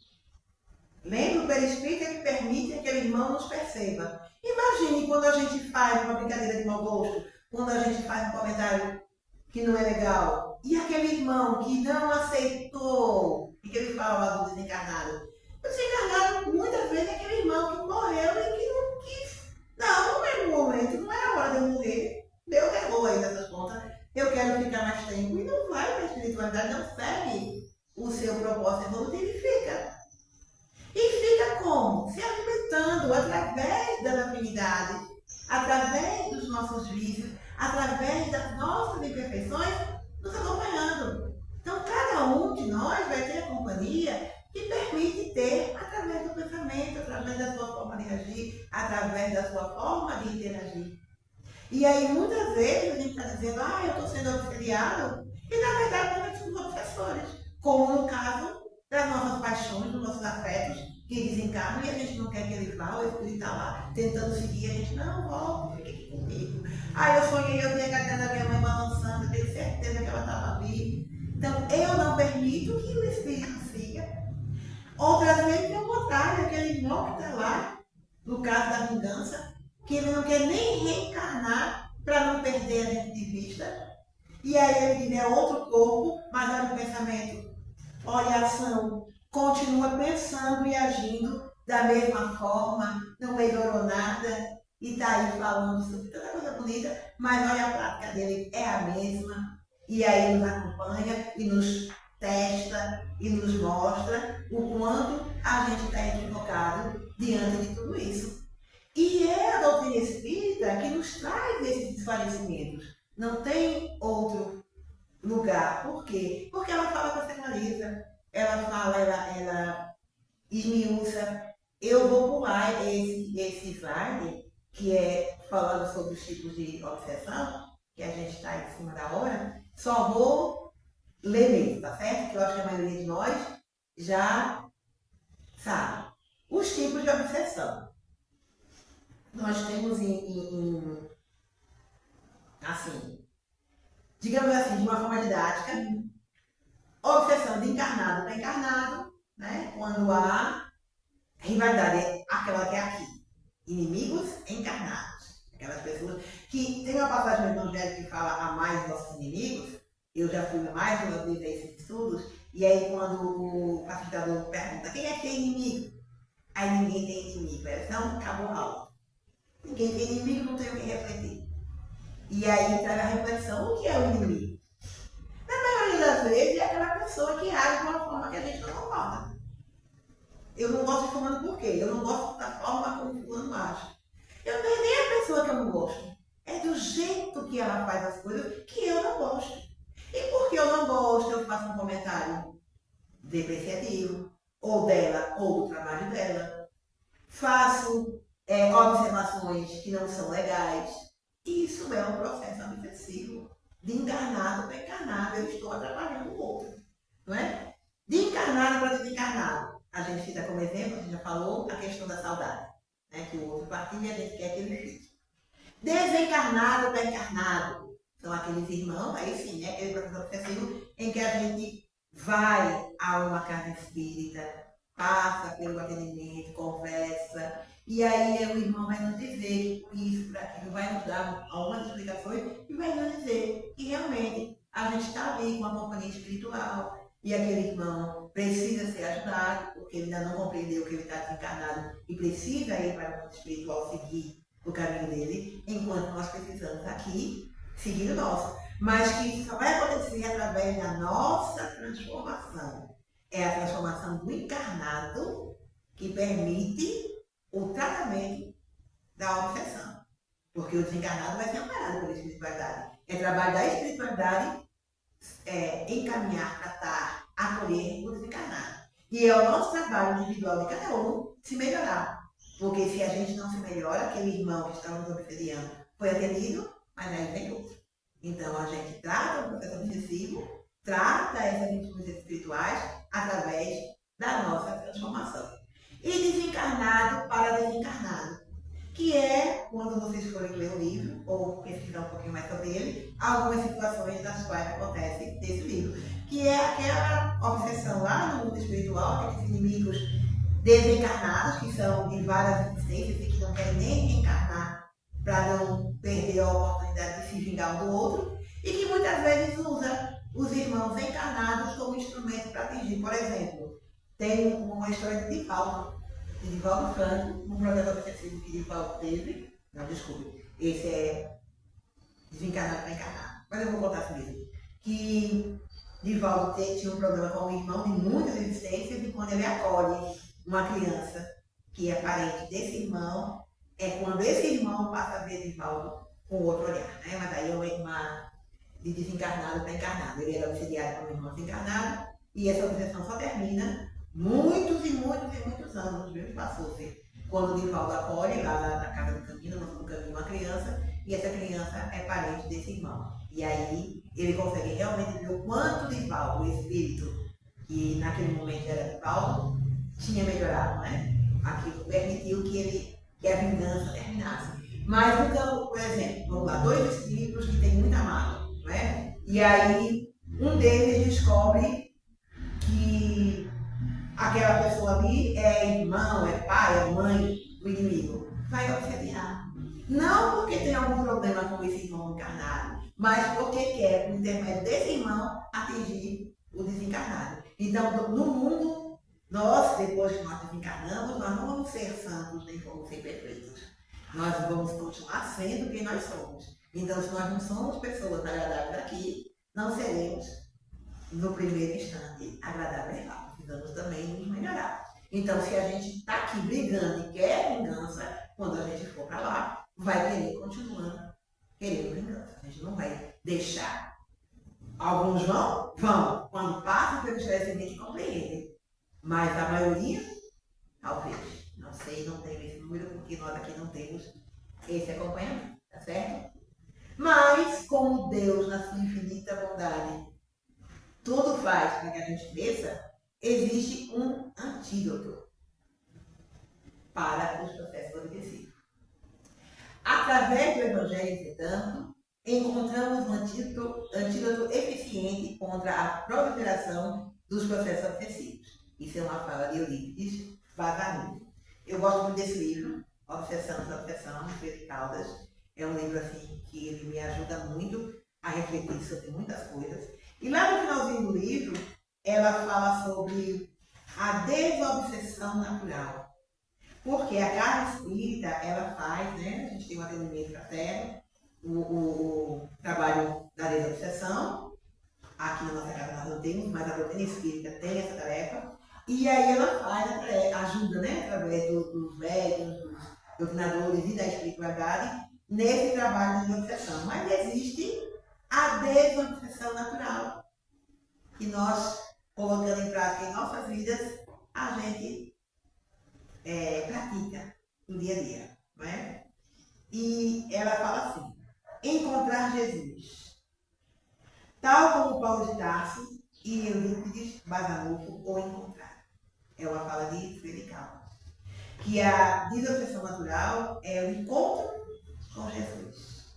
lembra, o perispírito é que permite que aquele irmão nos perceba. Imagine quando a gente faz uma brincadeira de mau gosto, quando a gente faz um comentário que não é legal, e aquele irmão que não aceitou, e que ele fala lá do desencarnado. O desencarnado, muitas vezes, é aquele irmão que morreu e que não quis. Não é o momento, não é a hora de eu morrer. Deus errou aí nessas contas. Eu quero ficar mais tempo. E não vai para a espiritualidade, não segue o seu propósito evolutivo e fica. E fica como? Se alimentando através das afinidades, através dos nossos vícios, através das nossas imperfeições, nos acompanhando. Então, cada um de nós vai ter a companhia que permite ter, através do pensamento, através da sua forma de agir, através da sua forma de interagir. E aí, muitas vezes, a gente está dizendo, eu estou sendo obsediado, e na verdade, nós somos obsessores. Como no caso das nossas paixões, dos nossos afetos, que desencarnam e a gente não quer que ele vá, o espírito está lá tentando seguir, a gente, não, volta, fica aqui comigo. Eu sonhei, eu vi a cadeira da minha mãe balançando, eu tenho certeza que ela estava viva. Então, eu não permito que o espírito siga. Outras vezes, é o contrário, aquele irmão que está lá, no caso da vingança, que ele não quer nem reencarnar para não perder a gente de vista. E aí ele tiver outro corpo, mas olha o pensamento, olha a ação, continua pensando e agindo da mesma forma, não melhorou nada, e está aí falando sobre tanta coisa bonita, mas olha a prática dele, é a mesma. E aí nos acompanha e nos testa e nos mostra o quanto a gente está equivocado diante de tudo isso. E é a doutrina espírita que nos traz esses esclarecimentos. Não tem outro lugar. Por quê? Porque ela fala com a secularismo, ela fala, ela esmiuça. Eu vou pular esse slide, que é falando sobre os tipos de obsessão, que a gente está em cima da hora. Só vou ler mesmo, tá certo? Que eu acho que a maioria de nós já sabe. Os tipos de obsessão. Nós temos assim, digamos assim, de uma forma didática, obsessão de encarnado para encarnado, né? Quando há rivalidade, aquela que é aqui, inimigos encarnados. Aquelas pessoas que tem uma passagem no Evangelho que fala amai nossos inimigos. Eu já fui mais de uma vez a esses estudos, e aí quando o facilitador pergunta quem é que tem inimigo? Aí ninguém tem inimigo, então acabou a aula. Ninguém tem inimigo, não tem o que refletir. E aí traz a reflexão, o que é o inimigo? Na maioria das vezes é aquela pessoa que age de uma forma que a gente não concorda. Eu não gosto de fulano por quê? Eu não gosto da forma como fulano age. Eu não é nem a pessoa que eu não gosto. É do jeito que ela faz as coisas que eu não gosto. E porque eu não gosto, eu faço um comentário depreciativo, ou dela, ou do trabalho dela. Faço observações que não são legais. Isso é um processo obsessivo. De encarnado para encarnado, eu estou atrapalhando o outro. Não é? De encarnado para desencarnado. A gente cita como exemplo, a gente já falou, a questão da saudade. Né? Que o outro partilha e a gente quer que ele fique. Desencarnado para encarnado. São aqueles irmãos, aí sim, né? Aquele processo obsessivo em que a gente vai a uma casa espírita, passa pelo atendimento, conversa, e aí o irmão vai nos dizer por isso, por aquilo, vai nos dar algumas explicações e vai nos dizer que realmente a gente está ali com a companhia espiritual e aquele irmão precisa ser ajudado, porque ele ainda não compreendeu que ele está desencarnado e precisa ir para o mundo espiritual seguir o caminho dele, enquanto nós precisamos aqui seguir o nosso. Mas que isso só vai acontecer através da nossa transformação. É a transformação do encarnado que permite o tratamento da obsessão. Porque o desencarnado vai ser amparado pela espiritualidade. É trabalho da espiritualidade encaminhar, tratar, acolher o desencarnado. E é o nosso trabalho individual de cada um se melhorar. Porque se a gente não se melhora, aquele irmão que está nos obsediando foi atendido, mas aí vem outro. Então a gente trata o processo obsessivo, trata essas vítimas espirituais através da nossa transformação. E desencarnado para desencarnado, que é, quando vocês forem ler o livro, ou pesquisar um pouquinho mais sobre ele, algumas situações das quais acontecem nesse livro, que é aquela obsessão lá no mundo espiritual, aqueles inimigos desencarnados, que são de várias existências e que não querem nem reencarnar para não perder a oportunidade de se vingar um do outro, e que muitas vezes usa os irmãos encarnados como instrumento para atingir. Por exemplo, tem uma história de Divaldo Franco, um programa obsessivo que Divaldo teve. Não, desculpe, esse é desencarnado para encarnado, mas eu vou contar assim mesmo. Que Divaldo tinha um programa com um irmão de muitas existências, e quando ele acolhe uma criança que é parente desse irmão, é quando esse irmão passa a ver Divaldo com outro olhar, né? Mas aí é uma de desencarnado para encarnado. Ele era auxiliado por um irmão desencarnado, e essa obsessão só termina muitos e muitos anos, mesmo passou-se, quando Divaldo acolhe lá na casa do caminho, no caminho, uma criança, e essa criança é parente desse irmão. E aí ele consegue realmente ver o quanto Divaldo, o espírito, que naquele momento era Divaldo, tinha melhorado, né? Aquilo permitiu que a vingança terminasse. Mas então, por exemplo, vamos lá, 2 espíritos que têm muita mágoa, não é? E aí um deles descobre que aquela pessoa ali é irmão, é pai, é mãe do inimigo. Vai obsediar. Não porque tem algum problema com esse irmão encarnado, mas porque quer, por intermédio desse irmão, atingir o desencarnado. Então, no mundo, nós, depois que nós desencarnamos, nós não vamos ser santos, nem vamos ser perfeitos. Nós vamos continuar sendo quem nós somos. Então, se nós não somos pessoas agradáveis aqui, não seremos, no primeiro instante, agradáveis lá. Precisamos também nos melhorar. Então, se a gente está aqui brigando e quer vingança, quando a gente for para lá, vai querer continuar querendo vingança. A gente não vai deixar. Alguns vão? Vão. Quando passam pelo esclarecimento, compreendem. Mas a maioria, talvez. Não sei, não tenho esse número, porque nós aqui não temos esse acompanhamento, tá certo? Mas, como Deus, na sua infinita bondade, tudo faz para que a gente cresça, existe um antídoto para os processos obsessivos. Através do Evangelho, entretanto, encontramos um antídoto eficiente contra a proliferação dos processos obsessivos. Isso é uma fala de Eurípides Barçanufo. Eu gosto muito desse livro, Obsessão, de Pedro Caldas. É um livro assim que ele me ajuda muito a refletir sobre muitas coisas. E lá no finalzinho do livro, ela fala sobre a desobsessão natural. Porque a casa espírita, ela faz, né? A gente tem um atendimento fraterno, o trabalho da desobsessão. Aqui na nossa casa nós não temos, mas a doutrina espírita tem essa tarefa. E aí ela faz, ajuda, né? Através dos médiuns, dos doutrinadores e da espiritualidade, nesse trabalho de desobsessão. Mas existe a desobsessão natural, que nós, colocando em prática em nossas vidas, a gente pratica no dia a dia, não é? E ela fala assim: encontrar Jesus, tal como Paulo de Tarso e Eurípides Barçanufo o encontraram. É uma fala de Pedro Caldas. Que a desobsessão natural é o encontro com Jesus.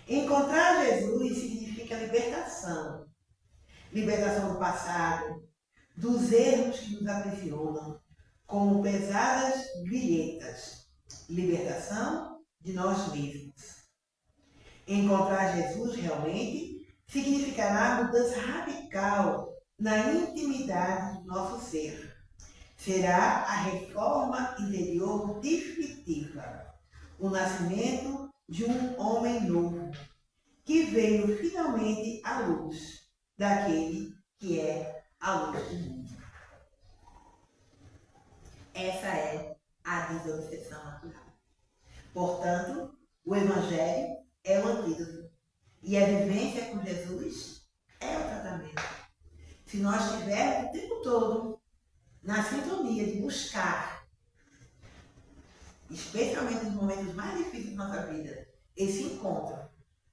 Encontrar Jesus significa libertação. Libertação do passado, dos erros que nos aprisionam, como pesadas grilhetas. Libertação de nós mesmos. Encontrar Jesus realmente significará mudança radical na intimidade do nosso ser. Será a reforma interior definitiva, o nascimento de um homem novo, que veio finalmente à luz daquele que é a luz do mundo. Essa é a desobsessão natural. Portanto, o Evangelho é o antídoto. E a vivência com Jesus é o tratamento. Se nós estivermos o tempo todo na sintonia de buscar, especialmente nos momentos mais difíceis da nossa vida, esse encontro.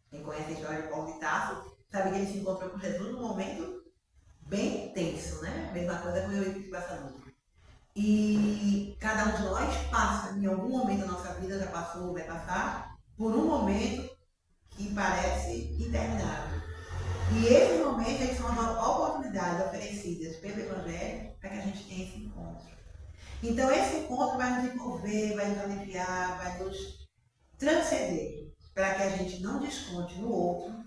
Quem conhece a história de Paulo de Tarso sabe que ele se encontrou com Jesus num momento bem tenso, né? Mesma coisa com o Eurípides Barçanufo. E cada um de nós passa, em algum momento da nossa vida, já passou, vai passar, por um momento que parece interminável. E esses momentos eles são as oportunidades oferecidas pelo Evangelho para que a gente tenha esse encontro. Então esse encontro vai nos envolver, vai nos aliviar, vai nos transcender, para que a gente não desconte no outro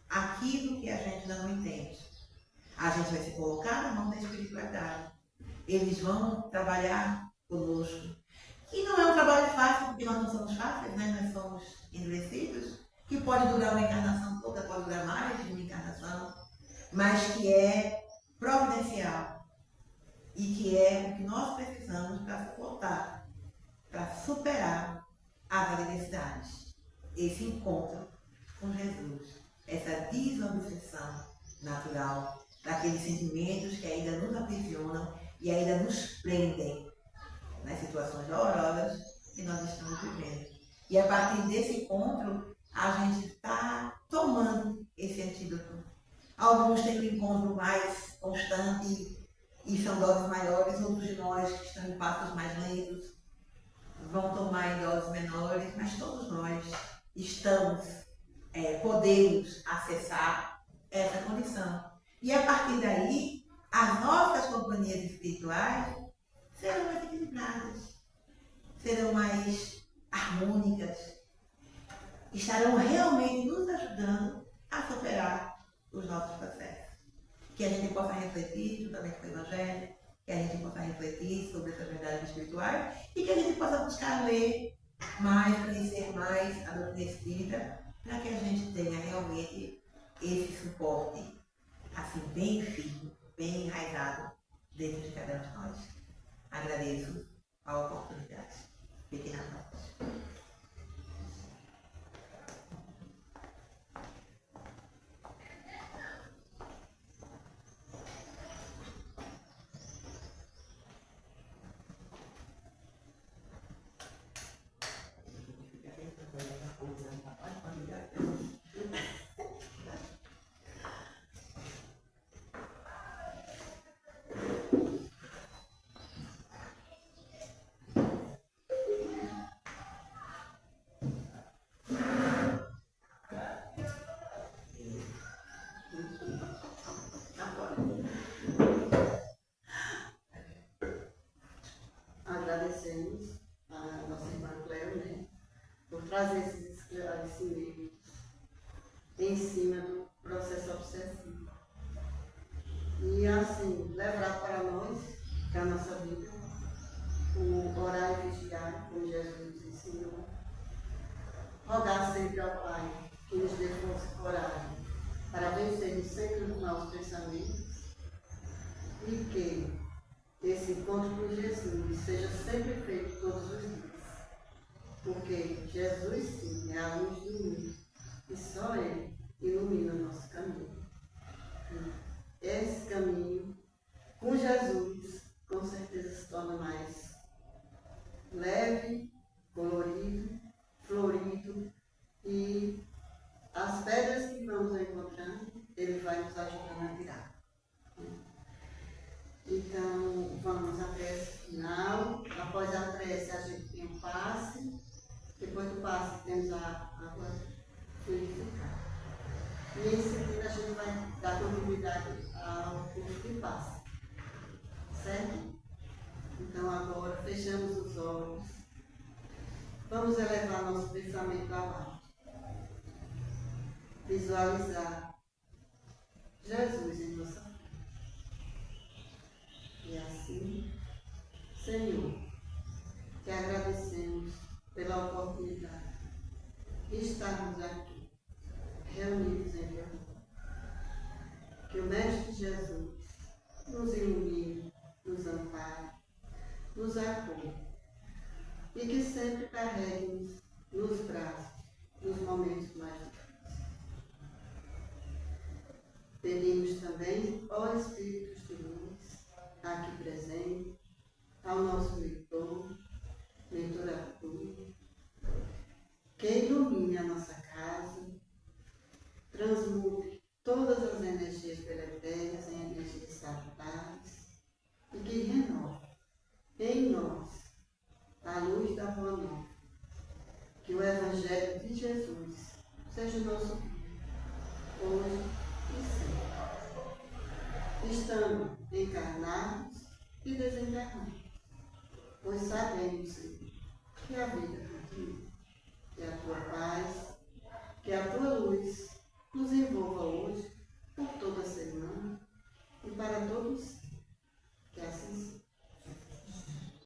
aquilo que a gente ainda não entende. A gente vai se colocar na mão da espiritualidade. Eles vão trabalhar conosco. E não é um trabalho fácil, porque nós não somos fáceis, né? Nós somos endurecidos, que pode durar uma encarnação toda, pode durar mais de uma encarnação, mas que é providencial e que é o que nós precisamos para suportar, para superar as adversidades. Esse encontro com Jesus, essa desobsessão natural daqueles sentimentos que ainda nos aprisionam e ainda nos prendem nas situações dolorosas que nós estamos vivendo. E a partir desse encontro, a gente está tomando esse antídoto. Alguns têm um encontro mais constante e são doses maiores, outros de nós que estão em passos mais lentos vão tomar em doses menores, mas todos nós estamos, podemos acessar essa condição. E a partir daí, as nossas companhias espirituais serão mais equilibradas, serão mais harmônicas, estarão realmente nos ajudando a superar os nossos processos. Que a gente possa refletir juntamente com o Evangelho, que a gente possa refletir sobre essas verdades espirituais e que a gente possa buscar ler mais, conhecer mais a doutrina espírita, para que a gente tenha realmente esse suporte, assim, bem firme, bem enraizado dentro de cada um de nós. Agradeço a oportunidade. Fiquem na paz. Agradecemos a nossa irmã Cléo, né, por trazer esses esclarecimentos em cima do processo obsessivo. E assim, levar para nós, para a nossa vida, o orar e vigiar, como Jesus nos ensinou. Rogar sempre ao Pai que nos dê força e coragem para vencermos sempre os maus pensamentos e que esse encontro com Jesus seja sempre feito todos os dias. Porque Jesus, sim, é a luz do mundo e só Ele ilumina o nosso caminho. E esse caminho com Jesus, com certeza se torna mais leve, colorido, florido, e as pedras que vamos encontrando, Ele vai nos ajudando a tirar. Então, vamos à prece final. Após a prece, a gente tem o passe. Depois do passe, temos a água purificada. E em seguida, a gente vai dar continuidade ao curso de passe. Certo? Então, agora, fechamos os olhos. Vamos elevar nosso pensamento ao alto. Visualizar Jesus em nossa vida. E assim, Senhor, te agradecemos pela oportunidade de estarmos aqui, reunidos em teu nome. Que o Mestre Jesus nos ilumine, nos ampare, nos acolha e que sempre carregue-nos nos braços nos momentos mais difíceis. Pedimos também, ó Espíritos de luz, aqui presente, ao nosso mentor Arthur, que ilumine a nossa casa, transmute todas as energias deletérias em energias salutares e que renove em nós a luz da boa nova. Que o Evangelho de Jesus seja o nosso guia, hoje e sempre, estando encarnados e desencarnados, pois sabemos, Senhor, que a vida continua, que a tua paz, que a tua luz nos envolva hoje, por toda a semana e para todos, que assim seja.